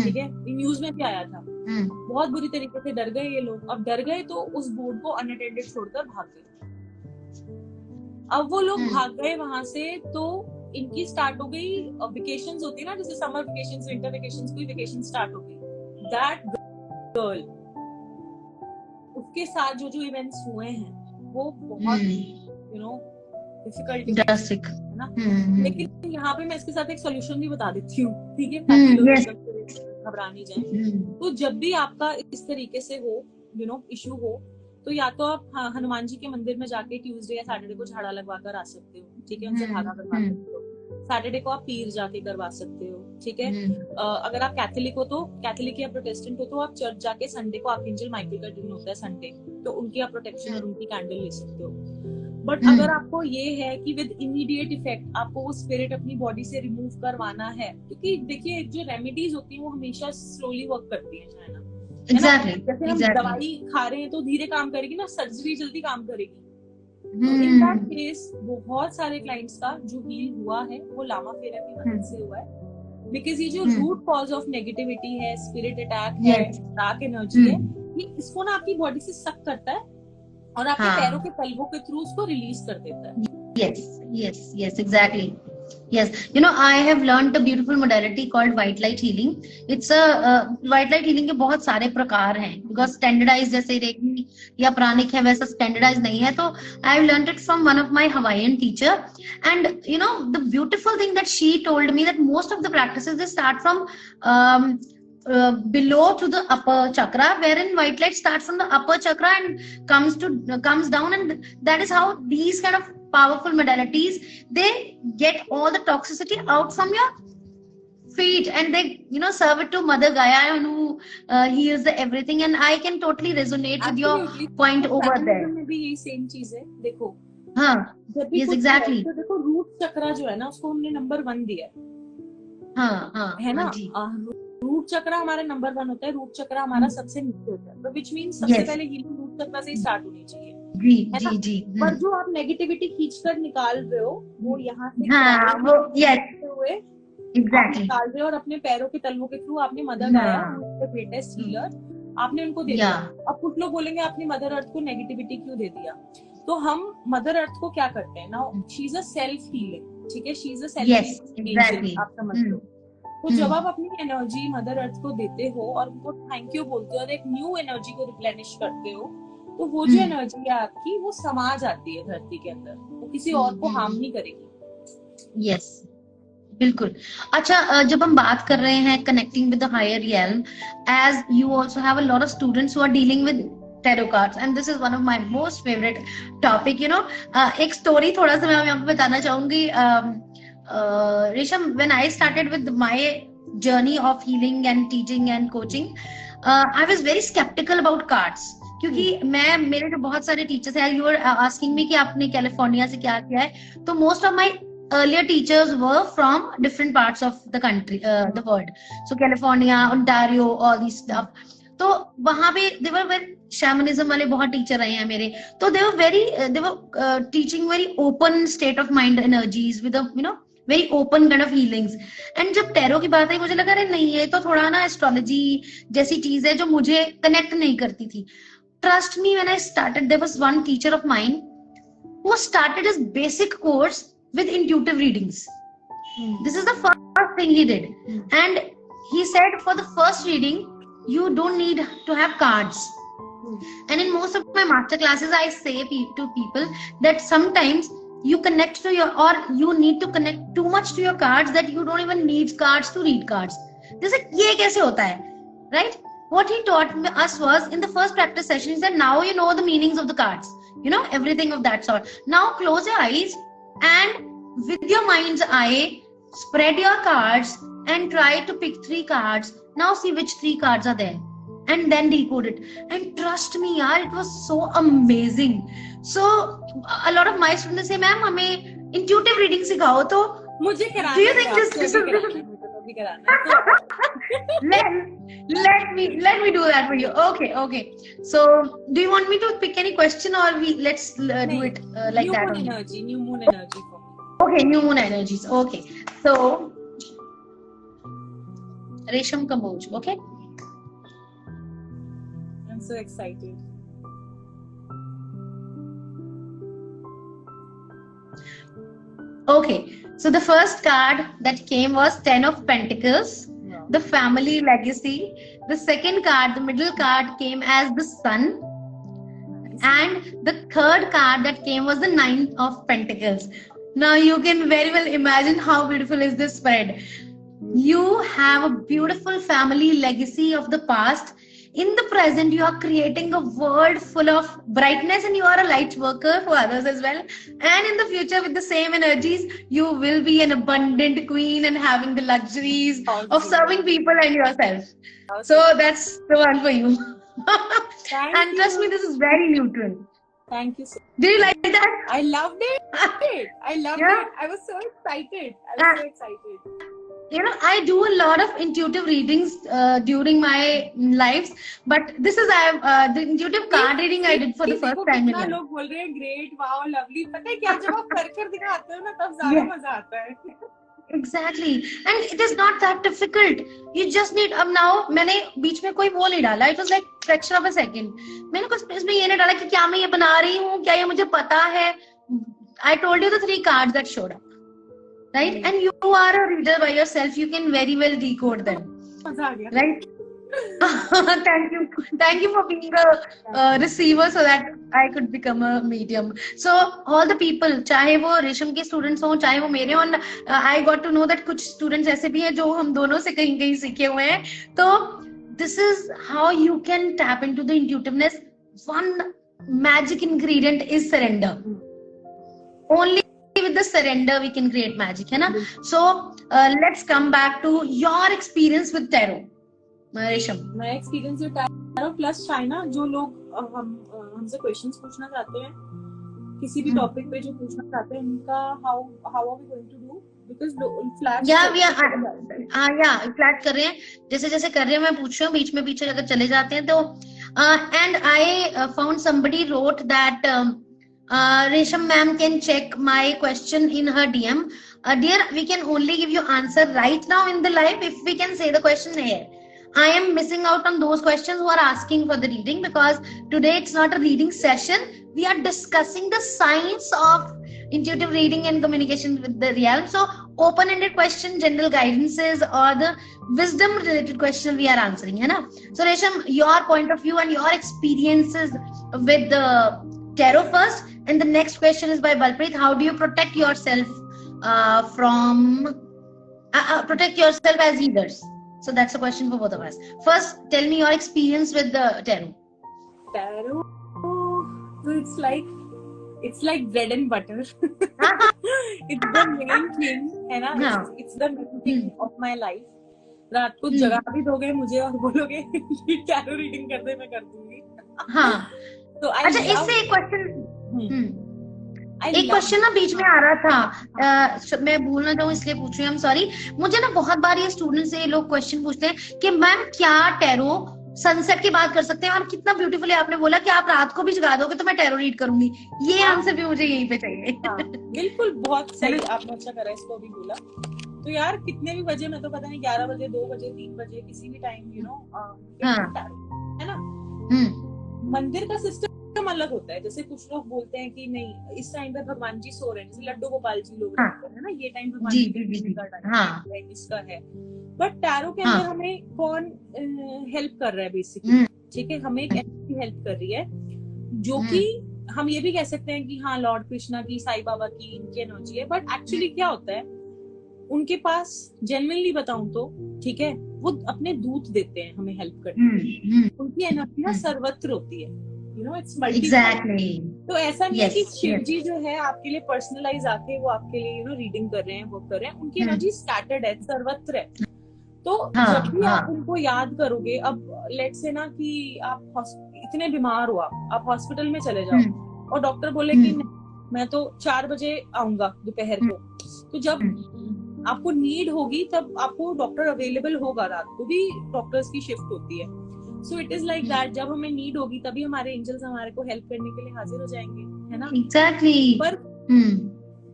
Speaker 2: ठीक है, न्यूज में भी आया था, बहुत बुरी तरीके से डर गए ये लोग. अब डर गए तो उस बोर्ड को अनअटेंडेड छोड़कर भाग गए. अब वो लोग भाग गए वहां से, तो इनकी स्टार्ट हो गई वेकेशंस होती है ना, जैसे समर वेकेशंस, विंटर वेकेशंस, कोई वेकेशन स्टार्ट हो गई. दैट गर्ल, उसके साथ जो जो इवेंट्स हुए हैं वो बहुत यू नो डिफिकल्ट है ना. लेकिन यहाँ पे मैं इसके साथ एक सोल्यूशन भी बता देती हूँ. ठीक है, घबरा नहीं जाए. तो जब भी आपका इस तरीके से हो, यू नो, इशू हो, तो या तो आप हनुमान जी के मंदिर में जाके ट्यूसडे या सैटरडे को झाड़ा लगवा कर आ सकते हो. ठीक है, उनसे धागा करवा सकते हो. सैटरडे को आप पीर जाके करवा सकते हो. ठीक है, अगर आप कैथोलिक हो तो, कैथोलिक या प्रोटेस्टेंट हो तो आप चर्च जाके, संडे को आर्कएंजल माइकल का दिन होता है संडे, तो उनकी आप प्रोटेक्शन और उनकी कैंडल ले सकते हो. बट अगर आपको ये है कि विद इमीडिएट इफेक्ट आपको वो स्पिरिट अपनी बॉडी से रिमूव करवाना है, क्योंकि देखिए जो रेमेडीज होती हैं वो हमेशा स्लोली वर्क करती हैं, है ना. जैसे हम दवाई खा रहे हैं तो धीरे काम करेगी ना, सर्जरी जल्दी काम करेगी. इन दैट केस बहुत सारे क्लाइंट्स का जो हील हुआ है वो लामा फेरा की मदद से हुआ है. बिकॉज ये जो रूट कॉज ऑफ नेगेटिविटी है, स्पिरिट अटैक है, डार्क एनर्जी है, ये इसको ना आपकी बॉडी से सक करता है और आपके पैरों के तलवों के थ्रू उसको रिलीज कर देता है.
Speaker 1: Yes, exactly. Yes, I have learned a beautiful modality called white light healing. It's a white light healing के बहुत सारे प्रकार हैं, because standardized जैसे रेकी या प्राणिक है वैसा standardized नहीं है. तो I have learned it from one of my Hawaiian teacher, and the beautiful thing that she told me that most of the practices they start from below to the upper chakra, wherein white light starts from the upper chakra and comes down, and that is how these kind of powerful modalities, they get all the toxicity out from your feet, and they serve it to Mother Gaia, who heals the everything. And I can totally resonate with your point over there.
Speaker 2: में भी यही same चीज है. देखो,
Speaker 1: हाँ,
Speaker 2: जब भी
Speaker 1: yes,
Speaker 2: कुछ
Speaker 1: exactly.
Speaker 2: तो देखो, रूट चक्रा जो है ना, उसको हमने नंबर 1 दिया है.
Speaker 1: हाँ हाँ
Speaker 2: है ना.
Speaker 1: हाँ जी.
Speaker 2: रूट चक्रा हमारा नंबर 1 होता है. रूट चक्रा हमारा सबसे नीचे होता है, तो विच मीन्स सबसे पहले हीलिंग रूट चक्रा से ही स्टार्ट होनी चाहिए.
Speaker 1: जी जी जी.
Speaker 2: पर जो आप नेगेटिविटी खींचकर निकाल रहे हो, वो यहाँ से
Speaker 1: वो
Speaker 2: हुए
Speaker 1: एग्जैक्टली
Speaker 2: निकाल रहे हो, और अपने पैरों के तलवों के थ्रू आपने मदर गाया, ग्रेटेस्ट हीलर आपने उनको दे दिया. अब कुछ लोग बोलेंगे आपने मदर अर्थ को नेगेटिविटी क्यों दे दिया. तो हम मदर अर्थ को क्या करते हैं ना, she is a self healing. ठीक है, she is a self healing, आप समझ लो. तो जब आप अपनी एनर्जी मदर अर्थ को देते हो और उनको थैंक यू बोलते हो और एक न्यू एनर्जी को रिप्लेनिश करते हो, तो वो जो एनर्जी है आपकी, वो समा जाती है धरती के अंदर, वो किसी और को हार्म नहीं करेगी.
Speaker 1: यस, बिल्कुल. अच्छा, जब हम बात कर रहे हैं connecting with the higher realm, as you also have a lot of students who are dealing with tarot cards, and this is one of my most favorite topic. एक स्टोरी थोड़ा सा मैं यहाँ पे बताना चाहूंगी. Resham, when I started with my journey of healing and teaching and coaching, I was very skeptical about cards. क्योंकि मेरे जो बहुत सारे टीचर्स हैं, you were asking me कि आपने कैलिफोर्निया से क्या किया है, तो most of my earlier teachers were from different parts of the country, the world. So California, Ontario, all these stuff. तो वहां पे they were very shamanism वाले बहुत टीचर रहे हैं मेरे. तो they were teaching very open state of mind energies with a very open kind of healings. And जब टैरो की बात आई, मुझे लगा अरे नहीं, ये तो थोड़ा ना एस्ट्रोलॉजी जैसी चीज है जो मुझे कनेक्ट नहीं करती थी. Trust me, when I started, there was one teacher of mine who started his basic course with intuitive readings. This is the first thing he did. And he said for the first reading, you don't need to have cards. And in most of my master classes, I say to people that sometimes you connect to your, or you need to connect too much to your cards that you don't even need cards to read cards. This is ये कैसे होता है, right? What he taught us was, in the first practice session, he said, now you know the meanings of the cards, everything of that sort. Now close your eyes and with your mind's eye, spread your cards and try to pick 3 cards. Now see which 3 cards are there and then decode it. And trust me, yaar, it was so amazing. So a lot of my students say, ma'am, हमें intuitive reading सिखाओ. तो
Speaker 2: मुझे कराना,
Speaker 1: do you think this is let me do that for you. Okay. So do you want me to pick any question, or let's do it like
Speaker 2: new
Speaker 1: that?
Speaker 2: New moon energy for me.
Speaker 1: Okay, new moon energies. Okay, so Resham Kamboj. Okay,
Speaker 2: I'm so excited.
Speaker 1: Okay, so the first card that came was 10 of Pentacles, the family legacy. The second card, the middle card, came as the Sun. And the third card that came was the 9 of Pentacles. Now you can very well imagine how beautiful is this spread. You have a beautiful family legacy of the past. In the present, you are creating a world full of brightness, and you are a light worker for others as well. And in the future, with the same energies, you will be an abundant queen and having the luxuries of serving people and yourself. So that's the one for you. And trust me, this is very neutral.
Speaker 2: Thank you so much.
Speaker 1: Did you like that?
Speaker 2: I loved it. I loved it. I was so excited.
Speaker 1: I do a lot of intuitive readings during my lives, but this is the intuitive card reading I did for the first time.
Speaker 2: कितना लोग बोल रहे हैं great, wow, lovely. पता है क्या, जब आप कर दिखाते हो ना, तब ज़्यादा मजा आता है.
Speaker 1: Exactly, and it is not that difficult. You just need. अब now मैंने बीच में कोई वो नहीं डाला. It was like fraction of a second. मैंने कुछ इसमें ये नहीं डाला कि क्या मैं ये बना रही हूँ, क्या ये मुझे पता है. I told you the 3 cards that showed up. right? And you are a reader by yourself. You can very well decode them,
Speaker 2: मजा आ गया.
Speaker 1: right? Thank you for being a receiver so that I could become a medium. So all the people, चाहे वो रेशम के students हो, चाहे वो मेरे हो, I got to know that कुछ students ऐसे भी हैं जो हम दोनों से कहीं कहीं सीखे हुए हैं. तो this is how you can tap into the intuitiveness. One magic ingredient is surrender. Only with the surrender we can create magic, है ना? So let's come back to your experience with tarot. रेशम,
Speaker 2: My experience with tarot plus China, जो लोग हमसे questions पूछना चाहते हैं किसी भी टॉपिक पे जो पूछना चाहते हैं उनका how are we going to do, because flash
Speaker 1: flat कर रहे हैं, जैसे जैसे कर रहे हैं मैं पूछ रही हूँ, बीच में पीछे अगर चले जाते हैं तो and I found somebody wrote that Resham ma'am can check my question in her DM. Dear, we can only give you answer right now in the live if we can say the question here. I am missing out on those questions who are asking for the reading, because today it's not a reading session. We are discussing the science of intuitive reading and communication with the realm. So open-ended question, general guidances, or the wisdom related question we are answering, है ना? So Resham, your point of view and your experiences with the tarot first, and the next question is by Balpreet. How do you protect yourself protect yourself as leaders? So that's a question for both of us. First, tell me your experience with the tarot.
Speaker 2: Tarot, so it's like bread and butter. It's the main thing, है ना?
Speaker 1: हाँ.
Speaker 2: It's the main thing of my life. रात को जगा भी दोगे मुझे और बोलोगे टैरो रीडिंग कर दे, मैं कर दूंगी.
Speaker 1: हाँ.
Speaker 2: तो
Speaker 1: अच्छा, इससे एक क्वेश्चन ना बीच में आ रहा था, मैं भूलना चाहूँ इसलिए पूछ रही हूँ, सॉरी. मुझे ना बहुत बार ये स्टूडेंट से लोग क्वेश्चन पूछते हैं कि मैम क्या टैरो सनसेट के बाद कर सकते हैं, और कितना ब्यूटीफुली आपने बोला कि आप रात को भी जगा दोगे तो मैं टैरो रीड करूंगी. ये आंसर भी मुझे यहीं पे चाहिए.
Speaker 2: बिल्कुल, बहुत सही, आपने अच्छा करा इसको अभी बोला. तो यार कितने भी बजे, मैं तो पता नहीं 11 बजे 2 बजे 3 बजे किसी भी टाइम है ना. मंदिर का सिस्टम अलग होता है. जैसे कुछ लोग बोलते हैं कि नहीं इस टाइम पे भगवान जी सो रहे हैं, जैसे लड्डू गोपाल जी लोग है ना, ये टाइम भगवान जी का टाइम है, इसका है. बट टैरो के अंदर हमें कौन हेल्प कर रहा है बेसिकली, ठीक है? हमें एक एनर्जी हेल्प कर रही है जो कि हम ये भी कह सकते हैं कि हाँ लॉर्ड कृष्णा की, साईं बाबा की, इनकी एनर्जी है. बट एक्चुअली क्या होता है, उनके पास जेन्युइनली बताऊं तो, ठीक है, वो अपने दूत देते हैं हमें हेल्प करने. उनकी एनर्जी ना सर्वत्र होती है, यू नो, इट्स
Speaker 1: एग्जैक्टली.
Speaker 2: तो ऐसा नहीं है कि शिव जी जो है आपके लिए पर्सनलाइज आके वो आपके लिए रीडिंग कर रहे हैं, वो कर रहे हैं. उनकी एनर्जी स्कैटर्ड है, सर्वत्र है. तो जब भी आप उनको याद करोगे, अब लेट्स से ना कि आप इतने बीमार हो, आप हॉस्पिटल में चले जाओ और डॉक्टर बोले कि मैं तो 4 बजे आऊंगा दोपहर को, तो जब आपको नीड होगी तब आपको डॉक्टर अवेलेबल होगा. रात को भी डॉक्टर्स की शिफ्ट होती है. So it is like that, जब हमें नीड होगी तभी हमारे एंजल्स हमारे को हेल्प करने के लिए हाजिर हो जाएंगे, है ना?
Speaker 1: एग्जैक्टली.
Speaker 2: पर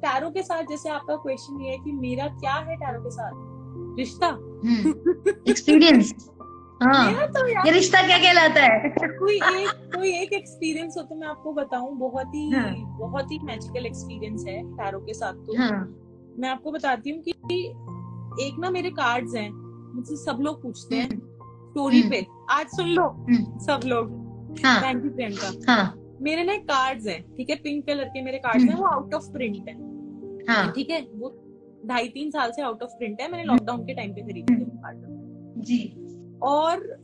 Speaker 2: टैरो के साथ, जैसे आपका क्वेश्चन ये है कि मेरा क्या है टैरो के साथ रिश्ता,
Speaker 1: एक्सपीरियंस.
Speaker 2: मेरा तो
Speaker 1: ये रिश्ता क्या कहलाता है?
Speaker 2: कोई एक एक्सपीरियंस हो तो मैं आपको बताऊं, बहुत ही मैजिकल एक्सपीरियंस है टैरो के साथ. तो मैं आपको बताती हूँ कि एक ना मेरे कार्ड्स हैं, मुझसे सब लोग पूछते हैं स्टोरी पे. आज सुन लो सब लोग. Thank you Priyanka. मेरे ना कार्ड्स हैं, ठीक है, पिंक कलर के मेरे कार्ड्स हैं, वो आउट ऑफ प्रिंट है, ठीक है. वो 2.5-3 साल से आउट ऑफ प्रिंट है. मैंने लॉकडाउन के टाइम पे खरीदे थे कार्ड जी. और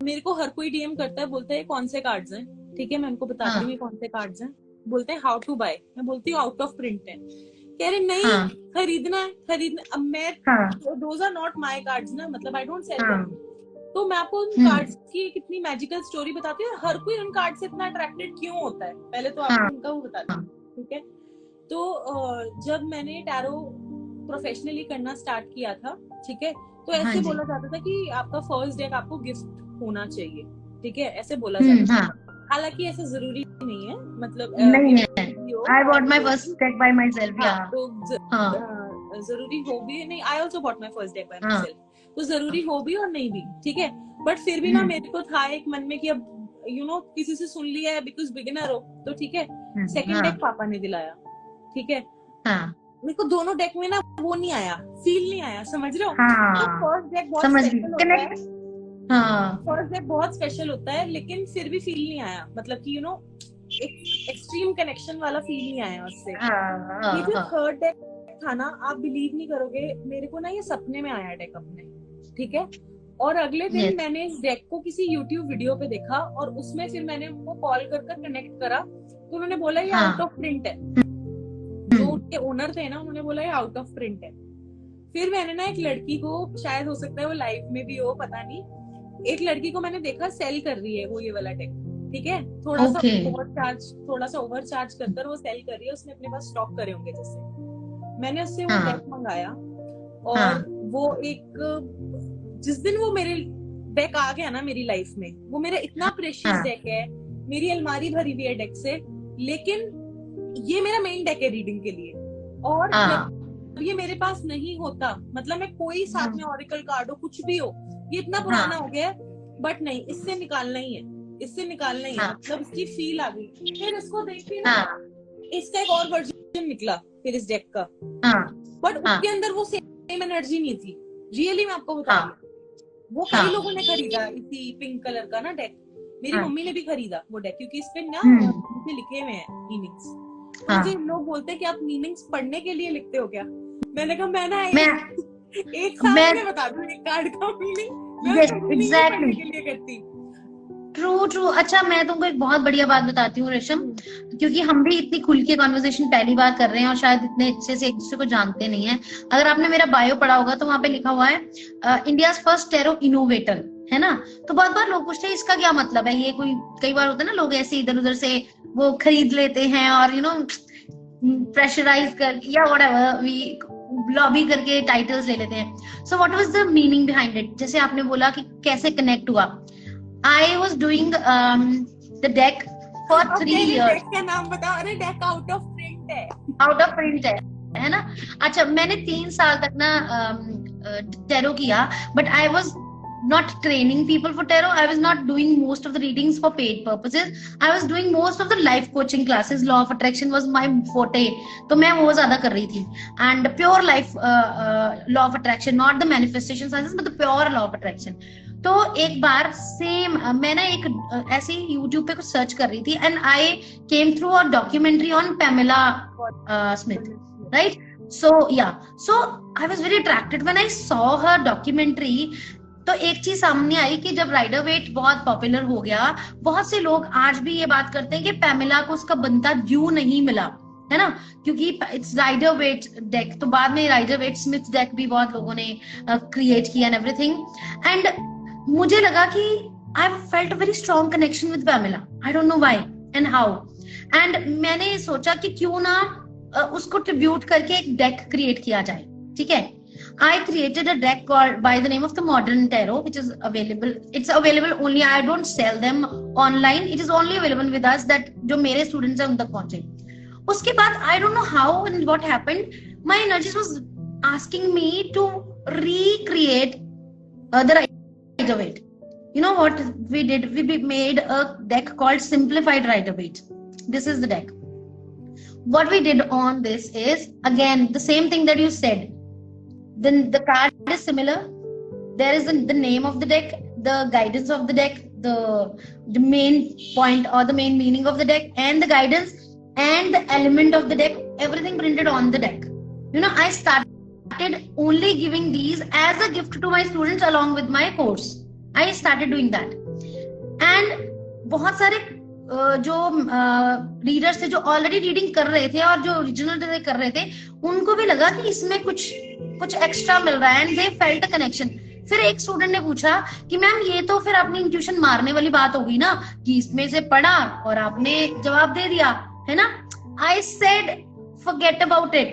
Speaker 2: मेरे को हर कोई डीएम करता है, बोलता है कौन से कार्ड्स हैं, ठीक है, मैं उनको बताती हूँ कौन से कार्ड्स हैं. बोलते हैं हाउ टू बाय, मैं बोलती हूँ आउट ऑफ प्रिंट है. कह रहे नहीं खरीदना है. अब मैं those are not my cards ना, मतलब आई डोंट सेल देम. तो मैं आपको उन कार्ड्स की कितनी मैजिकल स्टोरी बताती हूँ. हर कोई उन कार्ड से इतना अट्रैक्टेड क्यों होता है, पहले तो आपको उनका वो बताती हूँ, ठीक है. तो जब मैंने टैरो प्रोफेशनली करना स्टार्ट किया था, ठीक है, तो ऐसे बोला जाता था कि आपका फर्स्ट डेक आपको गिफ्ट होना चाहिए, ठीक है, ऐसे बोला जाता था. हालांकि ऐसा जरूरी नहीं है, मतलब
Speaker 1: नहीं है. I bought my first deck by myself.
Speaker 2: तो जरूरी हो भी नहीं. I also bought my first deck by myself. तो जरूरी हो भी और नहीं भी, ठीक है. बट फिर भी ना मेरे को था एक मन में कि अब यू नो किसी से सुन लिया है, बिकॉज बिगिनर हो तो ठीक है. सेकंड डेक पापा ने दिलाया, ठीक है. मेरे को दोनों डेक में ना वो नहीं आया, फील नहीं आया, समझ रहे हो?
Speaker 1: हाँ,
Speaker 2: फर्स्ट डेक बहुत
Speaker 1: समझ
Speaker 2: स्पेशल होता है,
Speaker 1: हाँ
Speaker 2: फर्स्ट डेक बहुत स्पेशल होता है, लेकिन फिर भी फील नहीं आया, मतलब कि एक एक्सट्रीम कनेक्शन वाला फील नहीं आया उससे। ये जो थर्ड डेक था ना, आप बिलीव नहीं करोगे, मेरे को ना ये सपने में आया डेक अपने, ठीक है? और अगले दिन मैंने इस डेक को किसी YouTube वीडियो पे देखा, और उसमें फिर मैंने उनको कॉल कर कनेक्ट करा, तो उन्होंने बोला ये आउट ऑफ प्रिंट है। जो उनके ओनर थे ना, उन्होंने बोला ये आउट ऑफ प्रिंट है। फिर मैंने ना एक लड़की को, शायद हो सकता है वो लाइव में भी हो, पता नहीं, एक लड़की को मैंने देखा सेल कर रही है वो ये वाला डेक, ठीक है? थोड़ा सा ओवर चार्ज कर वो सेल कर रही है, उसने अपने पास स्टॉक करे होंगे जैसे। मैंने उससे वो डेक मंगाया, और वो जिस दिन वो मेरे डेक आ गया ना मेरी लाइफ में, वो मेरा इतना प्रेशियस डेक है, मेरी अलमारी भरी हुई है डेक से, लेकिन ये मेरा मेन डेक है रीडिंग के लिए। और जब ये मेरे पास नहीं होता, मतलब मैं कोई साथ में ऑरेकल कार्ड हो, कुछ भी हो, ये इतना पुराना हो गया, बट नहीं, इससे निकालना ही है, इससे निकालना ही है, मतलब इसकी फील आ गई। फिर इसको देख के ना इसका एक और वर्जन निकला फिर इस डेक का, बट उसके अंदर वो सेम एनर्जी नहीं थी, रियली मैं आपको बता रही हूँ। वो कई लोगों ने खरीदा इसी पिंक कलर का ना डेक, मेरी मम्मी ने भी खरीदा वो डेक, क्योंकि इस पे ना मुझे लिखे हुए हैं मीनिंग्स। मुझे लोग बोलते हैं कि आप मीनिंग्स पढ़ने के लिए लिखते हो क्या? मैंने कहा मैं ना एक साल में बता दूं एक कार्ड का मीनिंग, मैं पढ़ने के लिए करती।
Speaker 1: ट्रू। अच्छा, मैं तुमको एक बहुत बढ़िया बात बताती हूँ रेशम, क्योंकि हम भी इतनी खुल के कॉन्वर्सेशन पहली बार कर रहे हैं और शायद इतने अच्छे से एक दूसरे को जानते नहीं है। अगर आपने मेरा बायो पढ़ा होगा तो वहां पे लिखा हुआ है इंडिया फर्स्ट टैरो इनोवेटर, है ना? तो बहुत बार लोग पूछते हैं इसका क्या मतलब है, ये कोई कई बार होता है ना, लोग ऐसे इधर उधर से वो खरीद लेते हैं और प्रेशराइज कर या व्हाटएवर वी लॉबी करके टाइटल्स ले लेते हैं। So what was the meaning behind it? जैसे आपने बोला कि कैसे कनेक्ट हुआ, I was doing the deck for 3 years.
Speaker 2: Deck का नाम बताओ। अरे डेक आउट ऑफ प्रिंट है,
Speaker 1: आउट ऑफ प्रिंट है ना? अच्छा, मैंने 3 साल तक ना टैरो किया, but I was not training people for tarot. I was not doing most of the readings for paid purposes. I was doing most of the life coaching classes. Law of attraction was my forte, तो मैं वो ज्यादा कर रही थी, and pure life law of attraction, not the manifestation sciences but the pure law of attraction. तो एक बार same मैं ना एक ऐसे ही YouTube पे कुछ सर्च कर रही थी, and I came through a documentary on Pamela Smith, right? So I was very attracted when I saw her documentary. तो एक चीज सामने आई कि जब राइडर वेट बहुत पॉपुलर हो गया, बहुत से लोग आज भी ये बात करते हैं कि पैमेला को उसका बनता ड्यू नहीं मिला, है ना? क्योंकि इट्स राइडर वेट डेक, तो बाद में राइडर वेट स्मिथ डेक भी बहुत लोगों ने क्रिएट किया एंड एवरीथिंग। एंड मुझे लगा कि I felt very strong connection with Pamela, I don't know why and how. And मैंने सोचा कि क्यों ना उसको ट्रिब्यूट करके एक डेक क्रिएट किया जाए, ठीक है? I created a deck called by the name of the Modern Tarot, which is available. It's available only. I don't sell them online. It is only available with us. That जो मेरे students हैं उन तक पहुंचे। उसके बाद I don't know how and what happened. My energies was asking me to recreate the Rider-Waite. You know what we did? We made a deck called Simplified Rider-Waite. This is the deck. What we did on this is again the same thing that you said. Then the card is similar. There is the name of the deck, the guidance of the deck, the main point or the main meaning of the deck, and the guidance and the element of the deck, everything printed on the deck. I started only giving these as a gift to my students along with my course. I started doing that. And बहुत सारे जो readers थे जो already reading कर रहे थे और जो ओरिजिनल कर रहे थे, उनको भी लगा कि इसमें कुछ एक्स्ट्रा मिल रहा है, and they felt a connection. फिर एक स्टूडेंट ने पूछा कि मैम ये तो फिर अपनी इंट्यूशन मारने वाली बात हो गई ना, कि इसमें से पढ़ा और आपने जवाब दे दिया, है ना? I said forget about it,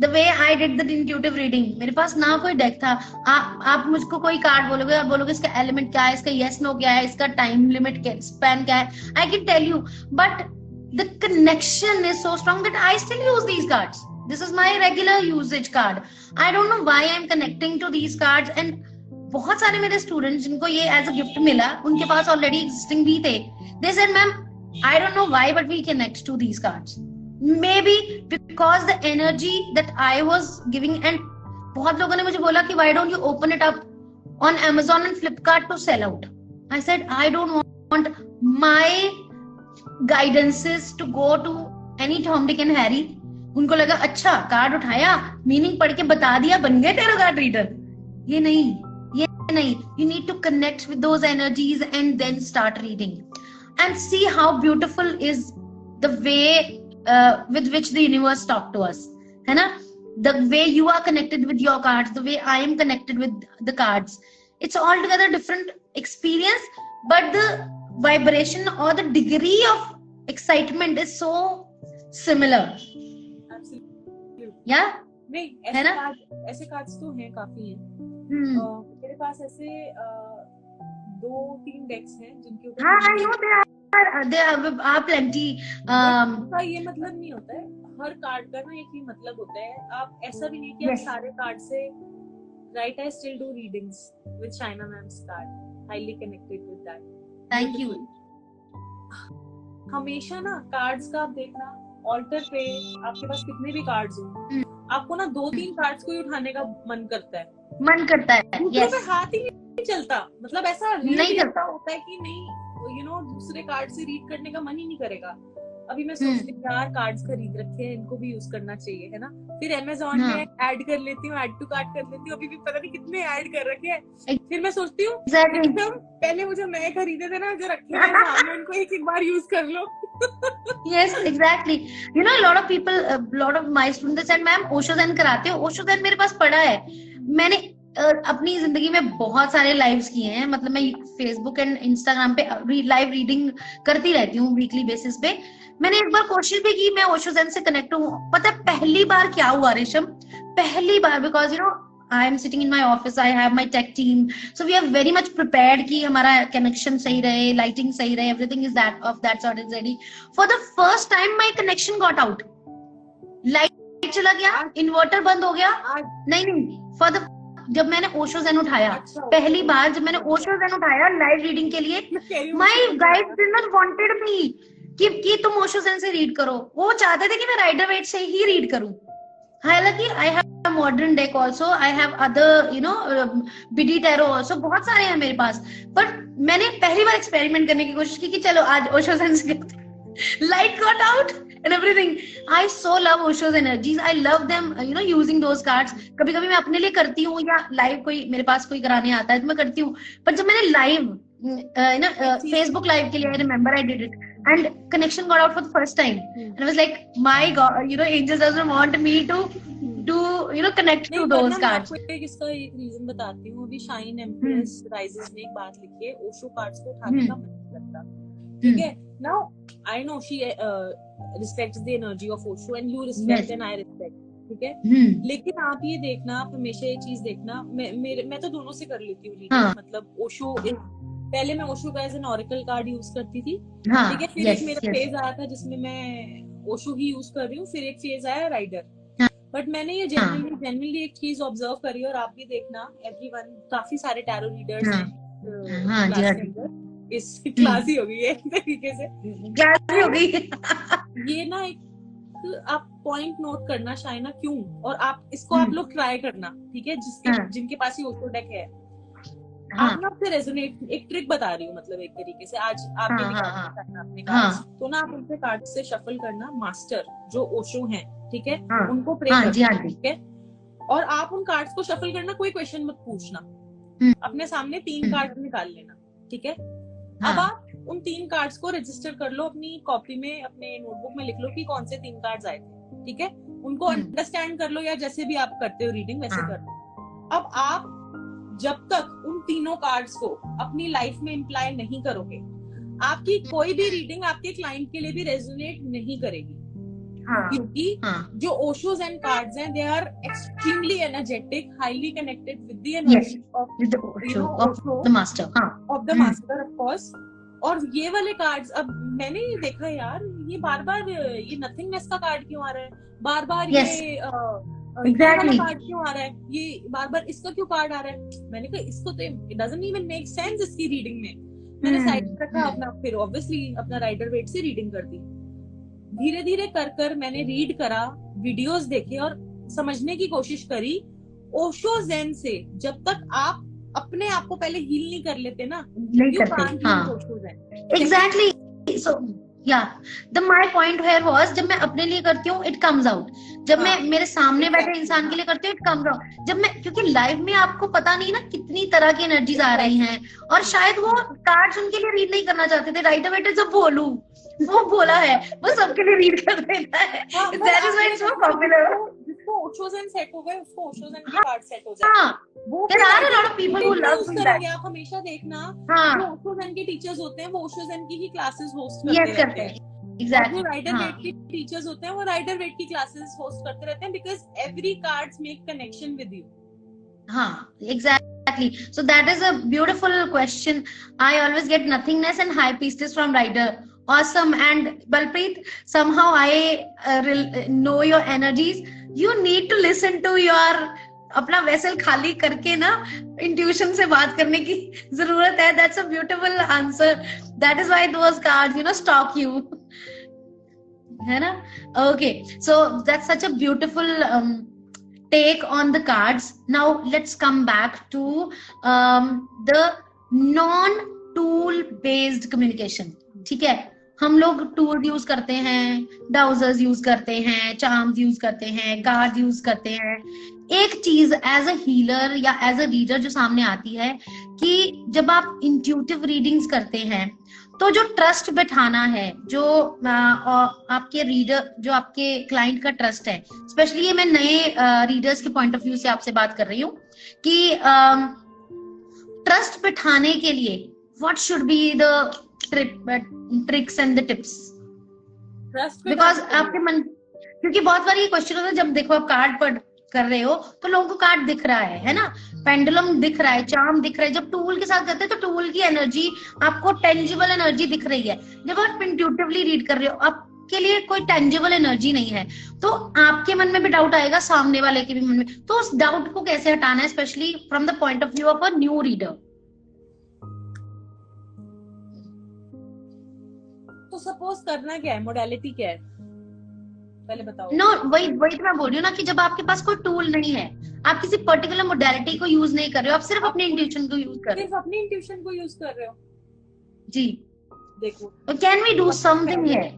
Speaker 1: the way I did the intuitive reading. मेरे पास ना कोई डेक था। आप मुझको कोई कार्ड बोलोगे और बोलोगे इसका एलिमेंट क्या है, इसका यस नो क्या है, इसका टाइम लिमिट क्या, स्पैन क्या है, I can tell you, but the connection is so strong that I still use these cards. This is my regular usage card. I don't know why I'm connecting to these cards. And बहुत सारे मेरे students जिनको ये as a gift मिला, उनके पास already existing भी थे. They said, "Ma'am, I don't know why, but we connect to these cards." May be because the energy that I was giving, and बहुत लोगों ने मुझे बोला कि why don't you open it up on Amazon and Flipkart to sell out. I said I don't want my guidances to go to any Tom, Dick and Harry. उनको लगा अच्छा card उठाया, मीनिंग पढ़ के बता दिया, बन गए tarot card reader. ये नहीं. You need to connect with those energies and then start reading and see how beautiful is the way with which the universe talk to us. है ना? The way you are connected with your cards, the way I am connected with the cards, it's altogether different experience, but the vibration or the degree of excitement is so similar.
Speaker 2: Absolutely.
Speaker 1: Yeah,
Speaker 2: नहीं
Speaker 1: है ना?
Speaker 2: ऐसे cards तो हैं, काफी हैं। मेरे पास ऐसे 2-3 डेक्स हैं जिनके ऊपर
Speaker 1: हाँ, I know there are plenty.
Speaker 2: उसका ये मतलब नहीं होता है, हर कार्ड का ना एक ही मतलब होता है। आप ऐसा भी नहीं कि आप सारे कार्ड से right, I still do readings with Shaina ma'am's card, highly connected with that.
Speaker 1: Thank you.
Speaker 2: हमेशा ना कार्ड्स का आप देखना, ऑल्टर पे आपके पास कितने भी कार्ड्स हो, आपको ना 2-3 कार्ड्स को ही उठाने का मन करता है।
Speaker 1: Yes.
Speaker 2: पे हाथ ही नहीं चलता, मतलब ऐसा
Speaker 1: नहीं चलता
Speaker 2: होता है कि नहीं, दूसरे कार्ड से रीड करने का मन ही नहीं करेगा। अभी मैं सोचती हूँ यार कार्ड्स खरीद रखे हैं, इनको भी यूज करना चाहिए, है ना? फिर Amazon में ऐड कर लेती हूँ, ऐड टू कार्ट कर लेती हूँ, अभी भी पता नहीं कितने ऐड कर रखे हैं। फिर मैं सोचती हूँ पहले मुझे नए खरीदे थे ना, जो रखे हैं सामने, उनको एक बार यूज कर लो।
Speaker 1: Yes, exactly. You know, a lot of people, a lot of my students said, ma'am Osho Zen कराते हो? ओशो ज़ेन मेरे पास पड़ा है। मैंने अपनी जिंदगी में बहुत सारे लाइव्स किए हैं, मतलब मैं फेसबुक एंड इंस्टाग्राम पे लाइव रीडिंग करती रहती हूँ वीकली बेसिस पे। मैंने एक बार कोशिश भी की मैं ओशो ज़ेन से कनेक्ट हूँ। पता है पहली बार क्या हुआ रेशम? पहली बार, because you know I am sitting in my office, I have my tech team, so we are very much prepared कि हमारा कनेक्शन सही रहे, लाइटिंग सही रहे, everything is that of that sort is ready. For the first time my connection got out, light चला गया, inverter बंद हो गया। नहीं, जब मैंने ओशो ज़ेन उठाया, पहली बार जब मैंने ओशो ज़ेन उठाया लाइव रीडिंग के लिए, my guide did not wanted me कि तुम ओशो ज़ेन से रीड करो। वो चाहते थे कि मैं राइडर वेट से ही रीड करूं। हालांकि I have modern deck also, I have other Biddy tarot also, बहुत सारे हैं मेरे पास, बट मैंने पहली बार एक्सपेरिमेंट करने की कोशिश की कि चलो आज ओशो ज़ेन से light got out and everything. I so love Osho's energies. I love them, using those cards. कभी-कभी मैं अपने लिए करती हूँ, या लाइव कोई मेरे पास कोई कराने आता है तो मैं करती हूँ। पर जब मैंने लाइव Facebook लाइव के लिए, I remember I did it and connection got out for the first time. And I was like, my God, angels doesn't want me to connect to those cards.
Speaker 2: मैं इसका एक reason बताती हूँ। अभी shine empress rises ने एक बात लिखी है, ओशो कार्ड्स को उठाने का मन नहीं करता, ठीक है? Now I know she respects the energy of Osho and you respect and I respect, ठीक है? लेकिन आप ये देखना, आप हमेशा ये चीज देखना, मैं तो दोनों से कर लेती हूँ रीडिंग। मतलब ओशो, पहले मैं ओशो का as an oracle card use करती थी, ठीक है? फिर एक मेरा फेज आया था जिसमें मैं ओशो ही यूज कर रही हूँ, फिर एक फेज आया राइडर। बट मैंने ये जेन्युइनली एक चीज ऑब्जर्व करी, और आप भी देखना, एवरीवन, काफी सारे टैरो रीडर्स हैं इस क्लास ही हो गई है एक तरीके से, क्लास हो गई। ये ना एक आप पॉइंट नोट करना शाइना, क्यों, और आप इसको आप लोग ट्राई करना, ठीक है? जिनके पास ये ओशो डेक है, आप ना फिर रेजोनेट, एक ट्रिक बता रही हूँ, मतलब एक तरीके से आज आपने अपने कार्ड्स, तो ना आप उनसे कार्ड से शफल करना, मास्टर जो ओशो हैं, ठीक है? उनको प्रे करना, ठीक है? और आप उन कार्ड्स को शफल करना, कोई क्वेश्चन मत पूछना, अपने सामने 3 कार्ड निकाल लेना, ठीक है? अब आप उन 3 कार्ड्स को रजिस्टर कर लो अपनी कॉपी में, अपने नोटबुक में लिख लो कि कौन से 3 कार्ड्स आए थे, ठीक है? उनको अंडरस्टैंड कर लो, या जैसे भी आप करते हो रीडिंग वैसे कर लो। अब आप जब तक उन तीनों कार्ड्स को अपनी लाइफ में इम्प्लाई नहीं करोगे, आपकी कोई भी रीडिंग आपके क्लाइंट के लिए भी रेजोनेट नहीं करेगी, क्योंकि जो ओशोज एंड कार्ड्स हैं, they are extremely energetic, highly connected with the energy of the master, of course. और ये वाले कार्ड्स, अब मैंने ये देखा यार, ये बार-बार ये नथिंगनेस का कार्ड क्यों आ रहा है, बार-बार ये वाला कार्ड क्यों आ रहा है, ये बार-बार इसका क्यों कार्ड आ रहा है? मैंने कहा इसको तो it doesn't even make sense इसकी रीडिंग में। मैंने साइड रखा अपना, फिर ऑब्वियसली अपना राइडर वेट से रीडिंग कर दी। धीरे धीरे कर कर मैंने रीड करा, वीडियोस देखे और समझने की कोशिश करी ओशो ज़ेन से। जब तक आप अपने आप को पहले हील नहीं कर लेते ना,
Speaker 1: नहीं
Speaker 2: you
Speaker 1: करते,
Speaker 2: can't heal
Speaker 1: हाँ
Speaker 2: ओशो ज़ेन।
Speaker 1: एग्जैक्टली। सो या the my point here was, जब मैं अपने लिए करती हूँ इट कम्स आउट, जब मैं मेरे सामने बैठे इंसान के लिए करती हूँ इट कम्स आउट। जब मैं, क्योंकि लाइफ में आपको पता नहीं ना कितनी तरह की एनर्जीज आ रही हैं, और शायद वो कार्ड्स उनके लिए रीड नहीं करना चाहते थे, राइटर बेटे जब बोलूं वो बोला है वो सबके लिए रीड कर देता है, that is why it's so popular.
Speaker 2: जिसको ओशो ज़ेन सेट हो गए उसको ओशो ज़ेन के कार्ड सेट हो जाए।
Speaker 1: हाँ, there are a lot of people who love that.
Speaker 2: आप हमेशा देखना,
Speaker 1: हाँ,
Speaker 2: जो ओशो ज़ेन के टीचर्स होते हैं वो ओशो ज़ेन की ही क्लासेस होस्ट
Speaker 1: यस
Speaker 2: करते
Speaker 1: करते
Speaker 2: हैं।
Speaker 1: हैं, एग्जैक्टली।
Speaker 2: जो राइडर वेट के टीचर्स होते हैं वो राइडर वेट की क्लासेस होस्ट करते रहते हैं, because every cards make connection with you.
Speaker 1: हाँ, exactly. So that is a beautiful question. I always get nothingness and high pieces from Rider. Awesome. And Balpreet, somehow I know your energies. You need to listen to your अपना vessel खाली करके ना intuition से बात करने की जरूरत है. That's a beautiful answer. That is why those cards, stalk you. है ना? Okay. So that's such a beautiful take on the cards. Now let's come back to the non-tool based communication. ठीक है, हम लोग टूल यूज करते हैं, डाउजर्स use करते हैं, चार्म्स यूज करते हैं, कार्ड यूज करते हैं. एक चीज एज अ हीलर या एज अ रीडर जो सामने आती है कि जब आप इंट्यूटिव रीडिंग्स करते हैं तो जो ट्रस्ट बैठाना है, जो आपके रीडर, जो आपके क्लाइंट का ट्रस्ट है, स्पेशली ये मैं नए रीडर्स के पॉइंट ऑफ व्यू से आपसे बात कर रही हूँ कि ट्रस्ट बैठाने के लिए what should be the tricks and the tips, because आपके मन, क्योंकि बहुत बार ये क्वेश्चन होता है जब देखो आप कार्ड पढ़ कर रहे हो तो लोगों को कार्ड दिख रहा है ना, पेंडुलम दिख रहा है, चार्म दिख रहा है. जब टूल के साथ करते हैं तो टूल की एनर्जी आपको टेंजिबल एनर्जी दिख रही है. जब आप इंट्यूटिवली रीड कर रहे हो, आपके लिए कोई टेंजिबल एनर्जी नहीं है, तो आपके मन में भी डाउट आएगा, सामने वाले के भी मन में. तो उस डाउट को कैसे हटाना है, specially from the point of view of a new reader?
Speaker 2: तो सपोज करना क्या है, मोडालिटी क्या है, पहले बताओ.
Speaker 1: नो, वही तो मैं बोल रही हूँ ना कि जब आपके पास कोई टूल नहीं है, आप किसी पर्टिकुलर मोडालिटी को यूज नहीं कर रहे हो, आप सिर्फ अपने इंट्यूशन को यूज कर रहे हो.
Speaker 2: सिर्फ अपनी इंट्यूशन को यूज कर रहे हो.
Speaker 1: जी,
Speaker 2: देखो,
Speaker 1: can we do something here?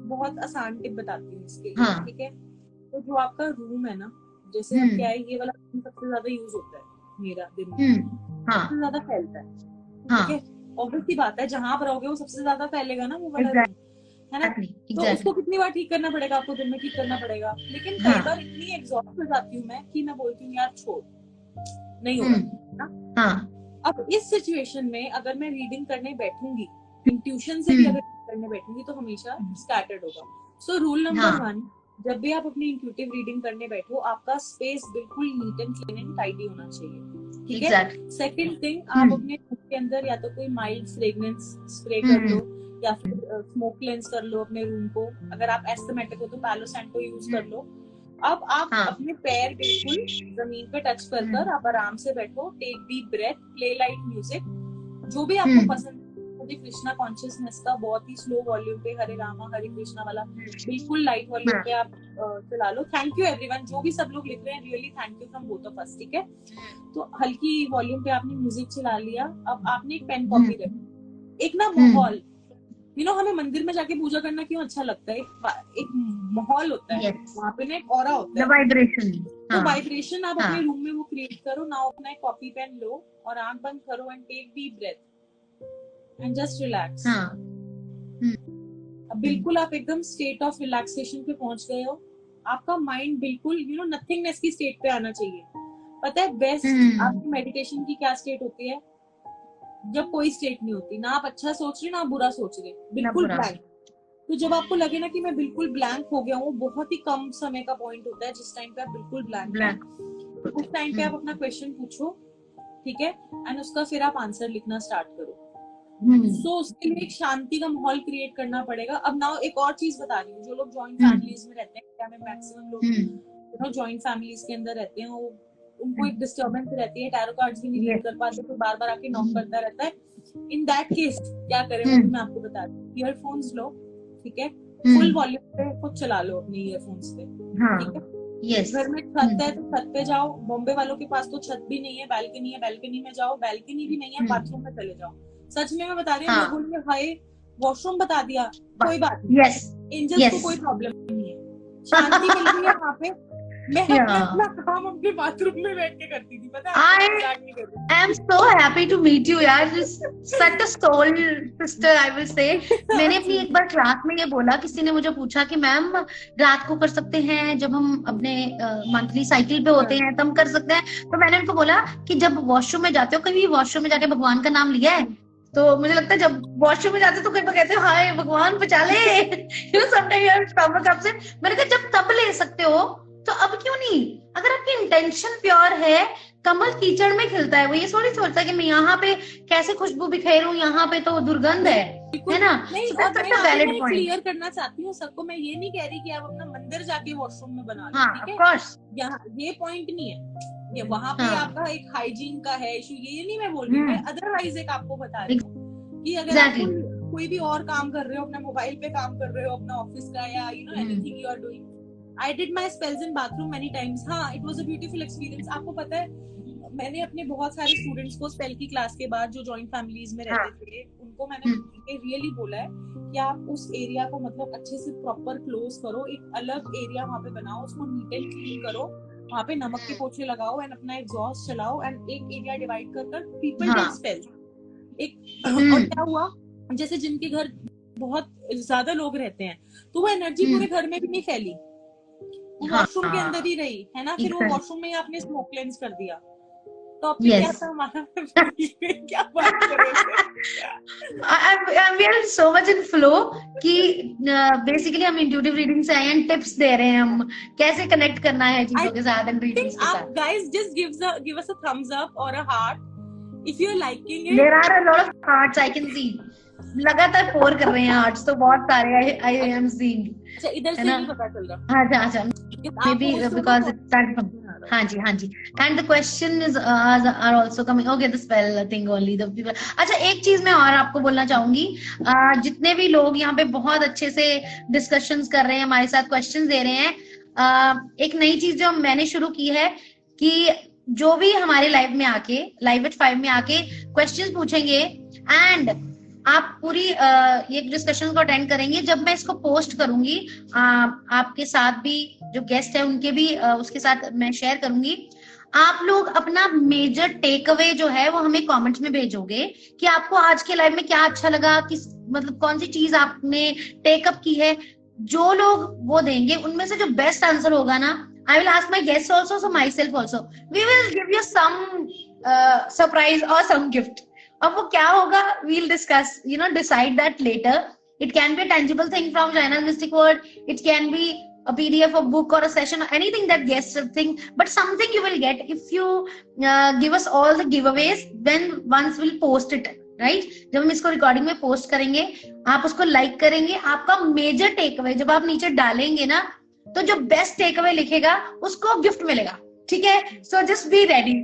Speaker 2: बहुत आसान टिप बताती हूँ इसके लिए.
Speaker 1: हाँ.
Speaker 2: ठीक है, तो जो आपका रूम है ना, जैसे अब क्या है, ये वाला रूम सबसे ज्यादा यूज होता है मेरा दिन में,
Speaker 1: हाँ,
Speaker 2: सबसे ज्यादा फैलता है.
Speaker 1: हाँ,
Speaker 2: ठीक है, ऑब्वियस सी बात है, जहां आप रहोगे वो सबसे ज्यादा फैलेगा ना, वो वाला रूम, है ना. तो उसको कितनी बार ठीक करना पड़ेगा आपको, दिन में ठीक करना पड़ेगा. लेकिन कई बार इतनी एग्जॉस्ट हो जाती हूँ मैं कि मैं बोलती हूँ यार छोड़, नहीं होगा ना. हाँ. अब इस सिचुएशन में अगर मैं रीडिंग करने बैठूंगी, इंट्यूशन से भी अगर करने बैठूंगी तो हमेशा स्कैटर्ड होगा. सो रूल नंबर 1, जब भी आप अपनी इंट्यूटिव रीडिंग करने बैठो, आपका स्पेस बिल्कुल neat and clean and tidy होना चाहिए. ठीक है. सेकंड थिंग, आप अपने रूम के अंदर या तो कोई माइल्ड फ्रेग्रेंस स्प्रे कर लो, या फिर स्मोक क्लेंस कर लो अपने रूम को. अगर आप एस्थमेटिक हो तो पालो सैंटो यूज कर लो. अब आप अपने पैर बिल्कुल जमीन पे टच कर आप आराम से बैठो. Take deep breath, play light music, जो भी आपको पसंद. मुझे कृष्णा कॉन्शियसनेस का बहुत ही स्लो वॉल्यूम पे, हरे रामा हरे कृष्णा वाला बिल्कुल लाइट वॉल्यूम पे आप चला लो. थैंक यू एवरीवन, जो भी सब लोग लिख रहे हैं, really thank you from both of us. ठीक है, तो हल्की वॉल्यूम पे आपने म्यूजिक चला लिया. अब आपने एक पेन कॉपी रखी. एक ना माहौल, हमें मंदिर में जाके पूजा करना क्यों अच्छा लगता है, एक माहौल होता है, वहाँ पे ना एक ऑरा होता है, वाइब्रेशन. तो वाइब्रेशन आप अपने रूम में वो क्रिएट करो. नाउ अपना एक कॉपी पेन लो और आंख बंद करो and take deep breath and just relax. अब बिल्कुल आप एकदम स्टेट ऑफ रिलैक्सेशन पे पहुंच गए हो. आपका माइंड बिल्कुल नथिंगनेस की स्टेट पे आना चाहिए. पता है बेस्ट आपकी मेडिटेशन की क्या स्टेट होती है? जब कोई स्टेट नहीं होती, ना आप अच्छा सोच रहे ना आप बुरा सोच रहे, बिल्कुल ब्लैंक. तो जब आपको लगे ना कि मैं बिल्कुल ब्लैंक हो गया हूँ, बहुत ही कम समय का पॉइंट होता है जिस टाइम पे आप बिल्कुल ब्लैंक हैं. उस टाइम पे आप अपना क्वेश्चन पूछो, ठीक है, एंड उसका फिर आप आंसर लिखना स्टार्ट करो. सो उसके लिए एक शांति का माहौल क्रिएट करना पड़ेगा. अब नाउ एक और चीज बता रही हूँ, जो लोग जॉइंट फैमिलीज में रहते हैं, क्या मैं मैक्सिमम लोग जॉइंट फैमिलीज के अंदर रहते हैं, वो उनको एक डिस्टर्बेंस रहती है, टैरो कार्ड्स भी नहीं रीड कर पाते, तो बार बार आके नॉक करता रहता है. इन दैट केस क्या करें मैं आपको बता दूं. ईयरफोन्स लो, ठीक है, फुल वॉल्यूम पे खुद चला लो अपने ईयरफोन्स पे,
Speaker 1: हाँ,
Speaker 2: ठीक है।
Speaker 1: यस,
Speaker 2: घर में छत है तो छत पे जाओ, बॉम्बे वालों के पास तो छत भी नहीं है, बैल्कनी में जाओ, बैल्कनी भी नहीं है, बाथरूम में चले जाओ। सच में मैं बता रही हूँ,
Speaker 1: हाँ,
Speaker 2: लोग बोलेंगे हाय वॉशरूम बता दिया, कोई बात नहीं,
Speaker 1: यस,
Speaker 2: एंजल्स को
Speaker 1: यस,
Speaker 2: कोई प्रॉब्लम नहीं है, शांति मिल रही है वहां पे। मैं अपना काम अपने बाथरूम में बैठ के करती थी, पता है,
Speaker 1: I
Speaker 2: मजाक नहीं कर रही।
Speaker 1: am so happy to meet you यार, such a soul sister I will say। मैंने अपनी एक बार क्लास में ये बोला, किसी ने मुझे पूछा कि मैम रात को कर सकते हैं जब हम अपने मंथली साइकिल पे होते हैं तब कर सकते हैं, तो मैंने उनको बोला कि जब वॉशरूम में जाते हो कभी वॉशरूम में जाके भगवान का नाम लिया है? तो मुझे लगता है जब वॉशरूम में जाते हो तो कई बार कहते हो हाय भगवान बचा ले you know sometime you have stomach upset. मैंने कहा जब तब ले सकते हो तो अब क्यों नहीं? अगर आपकी इंटेंशन प्योर है, कमल कीचड़ में खिलता है, वो ये थोड़ी सोचता है कि मैं यहाँ पे कैसे खुशबू बिखेरूं, यहाँ पे तो दुर्गंध है ना।
Speaker 2: नहीं,
Speaker 1: So that's
Speaker 2: और
Speaker 1: such a valid
Speaker 2: मैं
Speaker 1: point।
Speaker 2: क्लियर करना चाहती हूँ सबको, मैं ये नहीं कह रही कि आप अपना मंदिर जाके वॉशरूम में बना लो,
Speaker 1: हाँ,
Speaker 2: ठीक
Speaker 1: of
Speaker 2: है,
Speaker 1: course।
Speaker 2: यहाँ ये पॉइंट नहीं है, ये वहां पे
Speaker 1: हाँ,
Speaker 2: आपका एक हाइजीन का है इशू, ये नहीं मैं बोल रही, मैं अदरवाइज एक आपको बता रही हूँ कि अगर आप
Speaker 1: exactly।
Speaker 2: कोई भी और काम कर रहे हो, अपने मोबाइल पे काम कर रहे हो, अपना ऑफिस का या you know anything you are doing, I did my spells in bathroom many times। हाँ, it was a beautiful experience। आपको पता है, मैंने अपने बहुत सारे स्टूडेंट्स को स्पेल की क्लास के बाद जो जॉइंट फैमिलीज में रहते थे, उनको मैंने रियली बोला है कि आप उस एरिया को मतलब अच्छे से प्रॉपर क्लोज करो, एक अलग एरिया वहाँ पे बनाओ, उसको नीट एंड क्लीन करो, वहाँ पे नमक के पोछे लगाओ एंड अपना एग्जॉस्ट चलाओ एंड एक एरिया डिवाइड कर पीपल डिड स्पेल्स। एक और क्या हुआ, जैसे जिनके घर बहुत ज्यादा लोग रहते हैं तो वो एनर्जी पूरे घर में भी नहीं फैली, वॉशरूम के अंदर ही रही है ना, फिर वो वॉशरूम में ही आपने स्मोक क्लेंस कर दिया, तो अब क्या था हमारा क्या बात कर रहे थे।
Speaker 1: We are so much in flow कि बेसिकली हम इंट्यूटिव रीडिंग से आए हैं, टिप्स दे रहे हैं हम कैसे कनेक्ट करना है चीजों के साथ एंड रीडिंग्स के साथ।
Speaker 2: Guys, just give us a thumbs up or a heart if you're liking it।
Speaker 1: There are a lot of hearts I can see। लगातार पोर कर रहे हैं हार्ट्स तो बहुत सारे I am seeing।
Speaker 2: अच्छा, इधर से नहीं पता चल रहा।
Speaker 1: अच्छा, maybe because it started from। हाँ जी। And the question is are also coming। Okay, the spell thing only the people। अच्छा, एक चीज मैं और आपको बोलना चाहूंगी, जितने भी लोग यहाँ पे बहुत अच्छे से डिस्कशंस कर रहे हैं, हमारे साथ क्वेश्चंस दे रहे हैं, एक नई चीज जो मैंने शुरू की है कि जो भी हमारे लाइव में आके लाइव एट 5 में आके क्वेश्चंस पूछेंगे एंड आप पूरी ये डिस्कशन को अटेंड करेंगे, जब मैं इसको पोस्ट करूंगी आपके साथ भी जो गेस्ट है उनके भी उसके साथ मैं शेयर करूंगी, आप लोग अपना मेजर टेक अवे जो है वो हमें कमेंट्स में भेजोगे कि आपको आज के लाइव में क्या अच्छा लगा, किस मतलब कौन सी चीज आपने टेकअप की है। जो लोग वो देंगे उनमें से जो बेस्ट आंसर होगा ना, I will ask my guests also, so myself also, we will give you some surprise or some gift। अब वो क्या होगा, we'll discuss, you know, decide that later। It can be a tangible thing from China's Mystic World, it can be a PDF, a book or a session, or anything that guests think, but something you will get if you give us all the giveaways when once we'll post it, right? जब हम इसको recording में post करेंगे, आप उसको like करेंगे, आपका major take away जब आप नीचे डालेंगे ना, तो जो बेस्ट टेक अवे लिखेगा उसको गिफ्ट मिलेगा, ठीक है? So just be ready.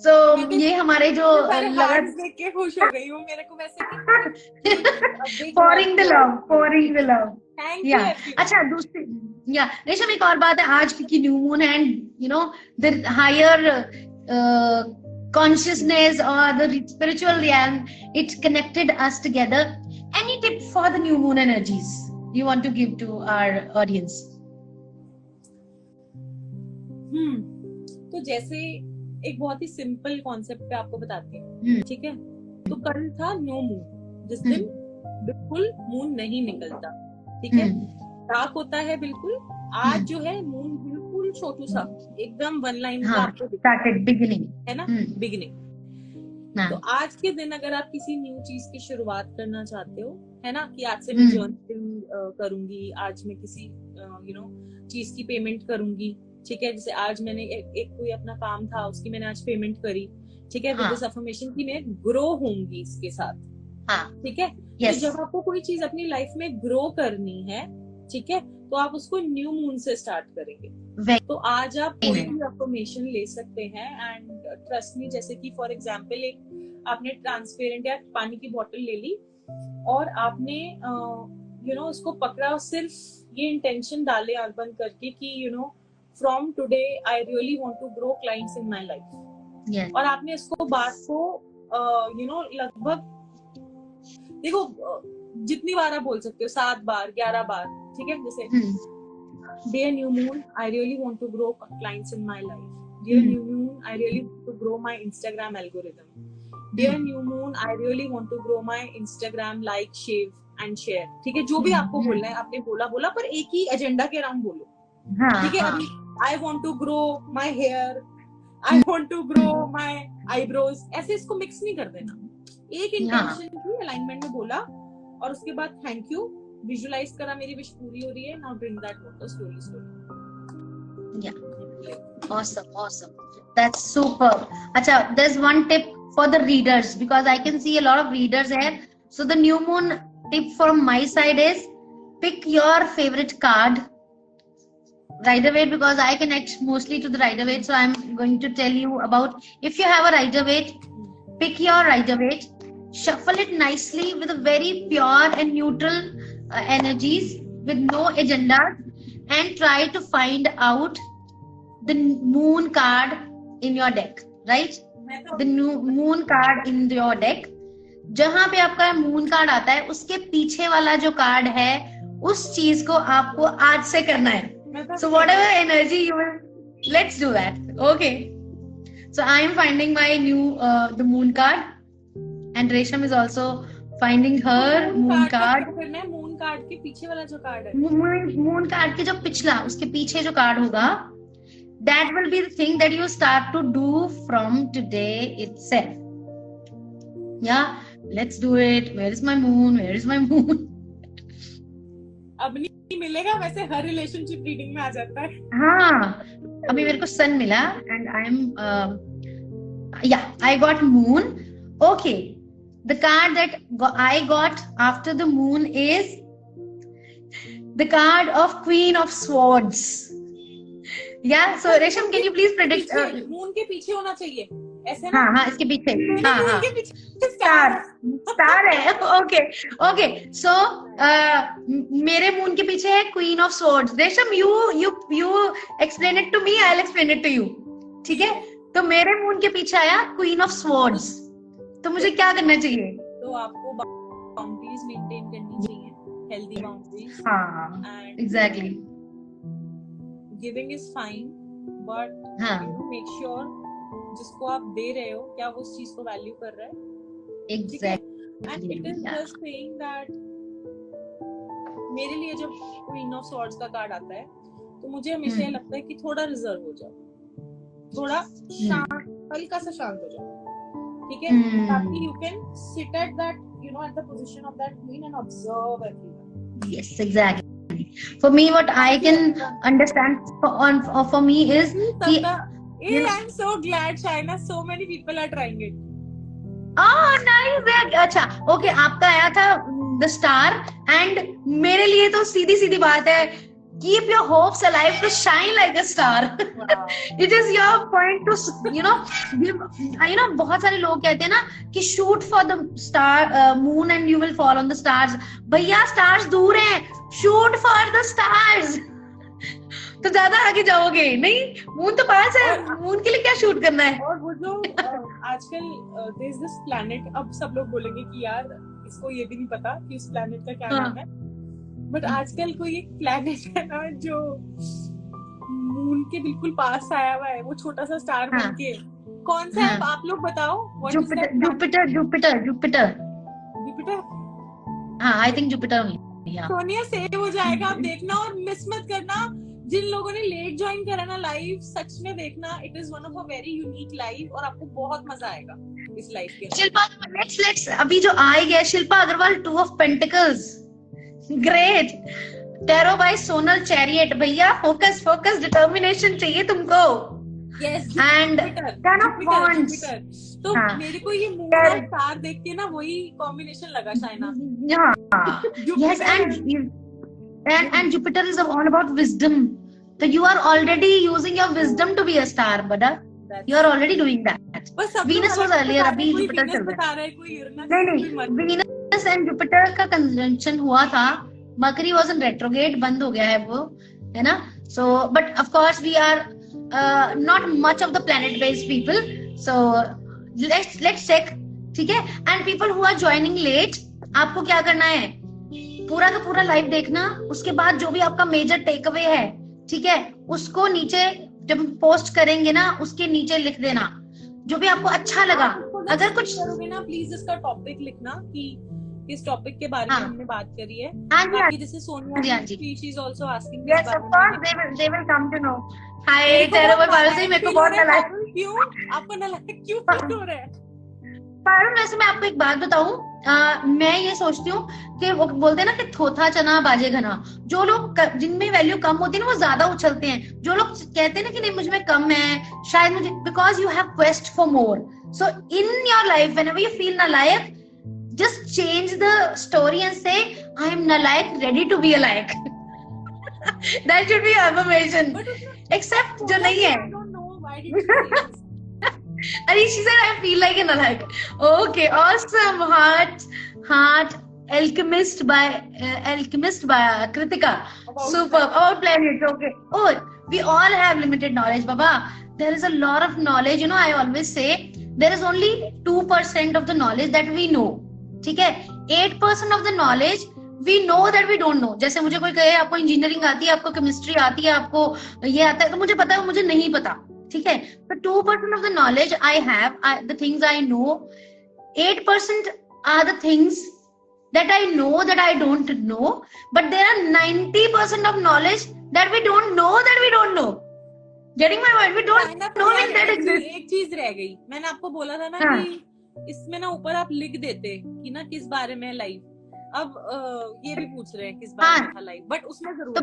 Speaker 1: So ये हमारे जो
Speaker 2: देख के खुश हो गई हूँ, मेरे को वैसे
Speaker 1: pouring the love।
Speaker 2: Thank you everyone।
Speaker 1: अच्छा, दूसरी रेशम एक और बात है, आज की न्यू मून है and you know the higher consciousness or the spiritual realm, it connected us together। Any tip for the new moon energies you want to give to our audience?
Speaker 2: तो जैसे एक बहुत ही सिंपल कॉन्सेप्ट पे आपको बताती हूँ, ठीक है? तो कल था न्यू मून, जिस दिन बिल्कुल मून नहीं निकलता, ठीक है, डार्क होता है बिल्कुल। आज जो है मून बिल्कुल छोटू सा एकदम वन लाइन का आपको
Speaker 1: स्टार्टेड बिगिनिंग
Speaker 2: है ना, बिगिनिंग। तो आज के दिन अगर आप किसी न्यू चीज की शुरुआत करना चाहते हो, है ना, कि आज से मैं जर्नलिंग करूंगी, आज मैं किसी यू नो चीज की पेमेंट करूंगी, ठीक है, जैसे आज मैंने एक कोई अपना काम था उसकी मैंने आज पेमेंट करी, ठीक है, विद दिस अफर्मेशन की मैं ग्रो होंगी इसके साथ, ठीक है। तो जब आपको कोई चीज अपनी लाइफ में ग्रो करनी है, ठीक है, तो आप उसको न्यू मून से स्टार्ट करेंगे। तो आज आप कोई भी अफर्मेशन ले सकते हैं एंड ट्रस्ट मी, जैसे कि फॉर एग्जांपल एक आपने ट्रांसपेरेंट या पानी की बोतल ले ली और आपने उसको पकड़ा और सिर्फ ये इंटेंशन डाले आंख बंद करके कि from today I really want to grow clients in my life. और आपने इसको बात को लगभग देखो जितनी बार आप बोल सकते हो, 7 बार 11 बार, ठीक है। जैसे Dear new moon, I really want to grow clients in my life. Dear new moon, I really want to grow my Instagram algorithm. Dear new moon, I really want to grow my Instagram like, shave and share. ठीक है, जो भी आपको बोलना है आपने बोला पर एक ही एजेंडा के अराउंड बोलो, ठीक है। अभी I want to grow my hair, I want to grow my eyebrows, ऐसे इसको मिक्स नहीं कर देना। एक इंटेंशन की अलाइनमेंट में बोला और उसके बाद थैंक यू विजुअलाइज करा, मेरी विश पूरी हो रही है, now bring that water slowly.
Speaker 1: Yeah, awesome. That's super. Acha, there's one tip for the readers because I can see a lot of readers here. So the new moon tip from my side is pick your favorite card. Rider-Waite, because I connect mostly to the Rider-Waite, so I'm going to tell you about, if you have a Rider-Waite, pick your Rider-Waite, shuffle it nicely with a very pure and neutral energies with no agenda, and try to find out the moon card in your deck, right? The new moon card in your deck, जहां पे आपका moon card आता है उसके पीछे वाला जो card है उस चीज को आपको आज से करना है। So whatever energy you will, let's do that. Okay. So I am finding my new the moon card, and Resham is also finding her moon card.
Speaker 2: Moon card के पीछे वाला जो कार्ड है,
Speaker 1: मून कार्ड के जो पिछला उसके पीछे जो कार्ड होगा, that will be the thing that you start to do from today itself. Yeah, let's do it. Where is my moon? Where is my moon?
Speaker 2: अब नहीं मिलेगा, वैसे हर रिलेशनशिप रीडिंग में आ जाता है।
Speaker 1: हाँ, अभी मेरे को सन मिला and I am I got moon. Okay, the card that I got after the moon is the card of Queen of Swords. Yeah, so Resham, can you please predict?
Speaker 2: Moon के पीछे होना चाहिए ऐसे ना?
Speaker 1: हाँ, इसके पीछे। स्टार है। ओके। So मेरे मून के पीछे है क्वीन ऑफ स्वॉर्ड्स। रेशम, you explain it to me, I'll explain it to you. ठीक है? तो मेरे मून के पीछे आया क्वीन ऑफ स्वॉर्ड्स। तो मुझे क्या करना चाहिए?
Speaker 2: तो आपको बाउंड्रीज मेंटेन करनी चाहिए, हेल्दी बाउंड्रीज।
Speaker 1: हाँ, exactly.
Speaker 2: Giving is fine, but make sure जिसको आप दे रहे हो क्या वो उस चीज को वैल्यू कर रहा है।
Speaker 1: Exactly.
Speaker 2: And it is just saying that मेरे लिए जब क्वीन ऑफ स्वॉर्ड्स का कार्ड आता है तो मुझे हमेशा लगता है कि थोड़ा रिजर्व हो जाओ, थोड़ा शांत, हल्का सा शांत हो जाओ, ठीक है, ताकि you can sit at that, at the position of that queen and observe everyone.
Speaker 1: Yes, exactly. For me, what I can understand for me is
Speaker 2: I'm so glad, Shaina, so many people are trying it.
Speaker 1: Oh, nice. अच्छा, okay, आपका आया था the star, and मेरे लिए तो सीधी बात है, keep your hopes alive to shine like a star. Wow. It is your point to, give, बहुत सारे लोग कहते हैं ना कि shoot for the star, moon and you will fall on the stars. भैया stars दूर हैं, shoot for the stars. तो ज्यादा आगे जाओगे नहीं, मून तो पास है, मून के लिए क्या शूट करना है।
Speaker 2: और वो जो आजकल there is this planet, अब सब लोग बोलेंगे कि यार इसको ये भी नहीं पता कि उस प्लैनेट का क्या नाम है, बट आजकल कोई एक प्लैनेट है ना जो मून के बिल्कुल पास आया हुआ है, वो छोटा सा स्टार बन के, कौन सा है आप लोग बताओ। जुपिटर। हाँ,
Speaker 1: I think Jupiter.
Speaker 2: Sonia save हो जाएगा, आप देखना और मिस मत करना। जिन लोगों ने लेट ज्वाइन करा ना लाइव, सच में देखना, it is one of a very unique live और आपको बहुत मजा आएगा इस लाइव के।
Speaker 1: शिल्पा, लेट्स अभी जो आ गया Shilpa Agarwal, 2 of Pentacles, great. Tarot by Sonal chariot, भैया फोकस डिटर्मिनेशन चाहिए तुमको।
Speaker 2: Yes,
Speaker 1: and ten of wands.
Speaker 2: तो मेरे को ये मून और स्टार देख के ना वही कॉम्बिनेशन लगा, Shaina.
Speaker 1: Yes, and Jupiter is all about wisdom. So you are already using your wisdom to be a star, brother. You are already doing that. Venus was earlier, अभी Jupiter चल रहा है। नहीं, Venus and Jupiter का conjunction हुआ था mercury was in retrograde, बंद हो गया है वो, है ना. So but of course we are not much of the planet based people, so let's check. ठीक है. And people who are joining late, आपको क्या करना है, पूरा का पूरा लाइव देखना. उसके बाद जो भी आपका मेजर टेक अवे है, ठीक है, उसको नीचे जब पोस्ट करेंगे ना, उसके नीचे लिख देना जो भी आपको अच्छा लगा. अगर कुछ
Speaker 2: करोगे ना, प्लीज इसका टॉपिक लिखना कि किस टॉपिक के बारे में हमने बात करी है.
Speaker 1: हाँ जी,
Speaker 2: बाकी जैसे Sonia she is also asking.
Speaker 1: Yes of course they will come to know. Hi तेरे को पारुल से मेरे को बहुत नालायक,
Speaker 2: क्यों आपको नालायक क्यों फील हो रहा है?
Speaker 1: पारुल वैसे मैं आपको एक बात बताऊं, मैं ये सोचती हूँ कि वो बोलते हैं ना कि थोथा चना बाजे घना. जो लोग जिनमें वैल्यू कम होती है ना, वो ज्यादा उछलते हैं. जो लोग कहते हैं ना कि नहीं मुझ में कम है, शायद मुझे, because you have quest for more. So in your life whenever you feel नालायक, just change the story and say I am nalayak ready to be alike. That should be affirmation. Except जो नहीं है.
Speaker 2: I don't know why did you say this?
Speaker 1: And she said I feel like a nalayak. Okay, awesome. Heart alchemist by Kritika. Super. About planets. Okay. Oh, we all have limited knowledge, Baba. There is a lot of knowledge. You know, I always say there is only 2% of the knowledge that we know. ठीक है. 8% of the knowledge we know that we don't know. जैसे मुझे कोई कहे आपको engineering आती है, आपको केमिस्ट्री आती है, आपको ये आता है, तो मुझे पता है, मुझे नहीं पता. ठीक है. तो 2% of the knowledge I have, the things I know. 8% are the things that I know that I don't know, but there are 90% of knowledge that we don't know. Getting my point? We don't know that exists.
Speaker 2: एक चीज रह गई, मैंने आपको बोला था ना कि इसमें ना ऊपर आप लिख देते कि ना किस बारे में लाइव. अब ये भी पूछ रहे हैं किस बारे में था लाइव, बट उसमें जरूर.
Speaker 1: तो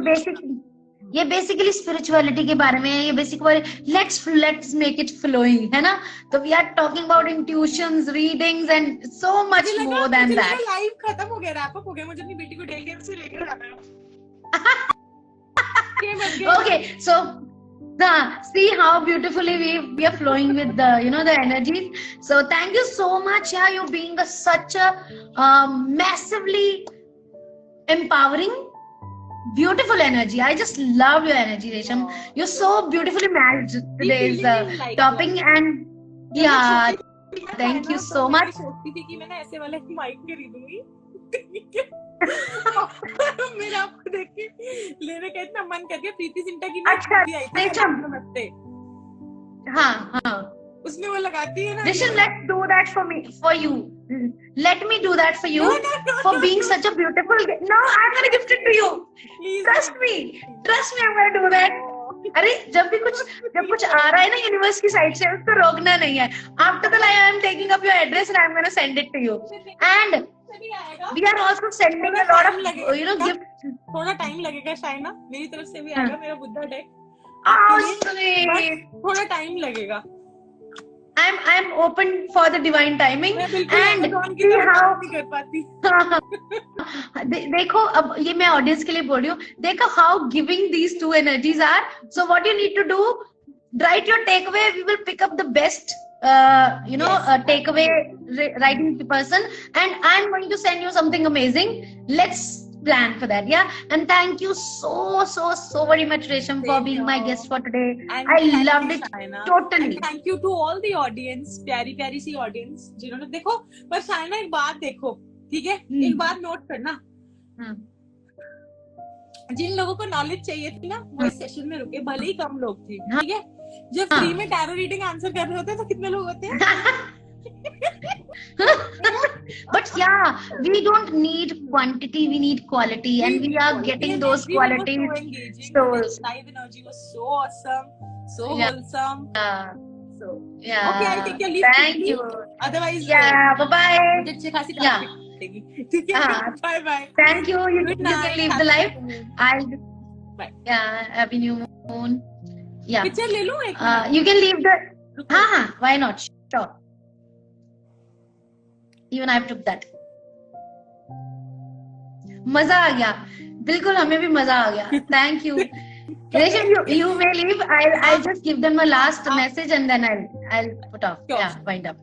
Speaker 1: ये बेसिकली स्पिरिचुअलिटी के बारे में है. ये basically let's make it flowing, है ना. तो we are talking about intuitions, readings and so much more than that.
Speaker 2: Live खत्म हो गया, रैप अप हो गया. मुझे अपनी बेटी को डे केयर से लेकर जाना है.
Speaker 1: Okay, so see how beautifully we are flowing with the the energies. So thank you so much. Yeah, you being such a massively empowering, beautiful energy. I just love your energy, Resham. You're so beautifully matched today's topic, and yeah, thank you so much.
Speaker 2: सोचती थी कि मैंने ऐसे वाले mic खरीदूंगी. मेरा आपको देख के लेने का इतना मन कर गया. प्रीति जिंटा की नमस्ते.
Speaker 1: हाँ,
Speaker 2: उसमें वो लगाती है ना.
Speaker 1: Resham, let's do that for you. Let me do that for you. For being such a beautiful. No, I'm gonna gift it to you. Please. Trust me, I'm gonna do that. अरे जब कुछ आ रहा है ना universe की side से, उसको रोकना नहीं है. After the live, I'm taking up your address and I'm gonna send it to you. And we are also sending a lot of gifts.
Speaker 2: थोड़ा टाइम लगेगा शायना, मेरी तरफ से भी आएगा मेरा बुद्धा डेक. थोड़ा टाइम लगेगा.
Speaker 1: I'm open for the divine timing. And see how देखो, अब ये मैं ऑडियंस के लिए बोल रही हूँ. देखो how giving these two energies are. So what you need to do, write your takeaway. We will pick up the best takeaway writing person, and I'm going to send you something amazing. Let's plan for that. Yeah. And thank you so very much, Resham, for being my guest for today. I loved it totally.
Speaker 2: And thank you to all the audience, प्यारी प्यारी सी audience जिन्होंने देखो. पर शायना एक बात देखो, ठीक है, एक बात नोट करना. जिन लोगों को नॉलेज चाहिए थी ना, वो इस सेशन में रुके, भले ही कम लोग थे. ठीक है. जब फ्री में टैरो रीडिंग आंसर कर रहे होते हैं तो कितने लोग होते हैं?
Speaker 1: But yeah, we don't need quantity, we need quality, and we are getting those qualities. So
Speaker 2: live energy was so awesome, so wholesome. So
Speaker 1: yeah.
Speaker 2: Okay, I'll take your leave.
Speaker 1: Thank you.
Speaker 2: Otherwise,
Speaker 1: yeah, bye bye.
Speaker 2: अच्छी खासी bye bye.
Speaker 1: Thank you. You can leave the live.
Speaker 2: Bye.
Speaker 1: Yeah, happy new moon. Yeah.
Speaker 2: Picture ले लूं एक.
Speaker 1: You can leave the. हाँ, why not? Sure. Even I took that. मजा आ गया. बिल्कुल हमें भी मजा आ गया. Thank you. Resham, you may leave. I'll just give them a last message and then I'll put off. Sure. Yeah, wind up.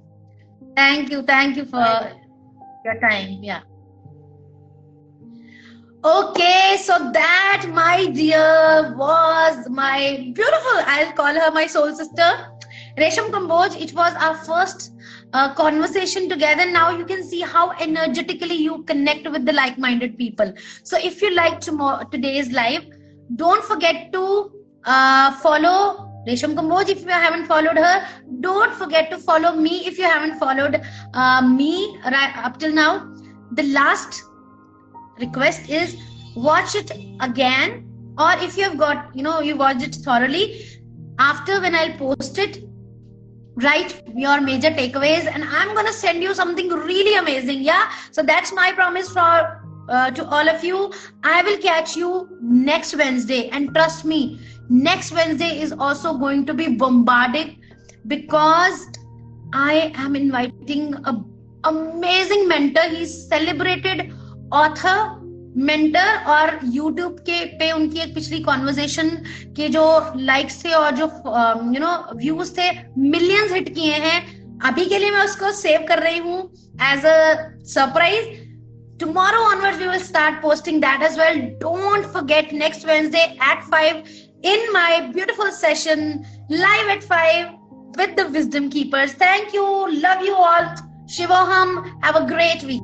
Speaker 1: Thank you for your time. Yeah. Okay, so that, my dear, was my beautiful, I'll call her my soul sister, Resham Kamboj. It was our first conversation together. Now you can see how energetically you connect with the like-minded people. So if you like today's live, don't forget to follow Resham Kamboj if you haven't followed her. Don't forget to follow me if you haven't followed me right up till now. The last request is watch it again, or if you have got, you watched it thoroughly, after when I'll post it, write your major takeaways and I'm gonna send you something really amazing. Yeah, so that's my promise for to all of you. I will catch you next Wednesday, and trust me, next Wednesday is also going to be bombarded, because I am inviting a amazing mentor. He's celebrated author, mentor, और YouTube के पे उनकी एक पिछली conversation के जो likes थे और जो व्यूज थे, मिलियंस हिट किए हैं. अभी के लिए मैं उसको सेव कर रही हूँ as a surprise. Tomorrow onwards we will start posting that as well. Don't forget, next Wednesday at 5 in my beautiful session, live at 5 with the Wisdom Keepers. Thank you. Love you all. Shivoham. Have a great week.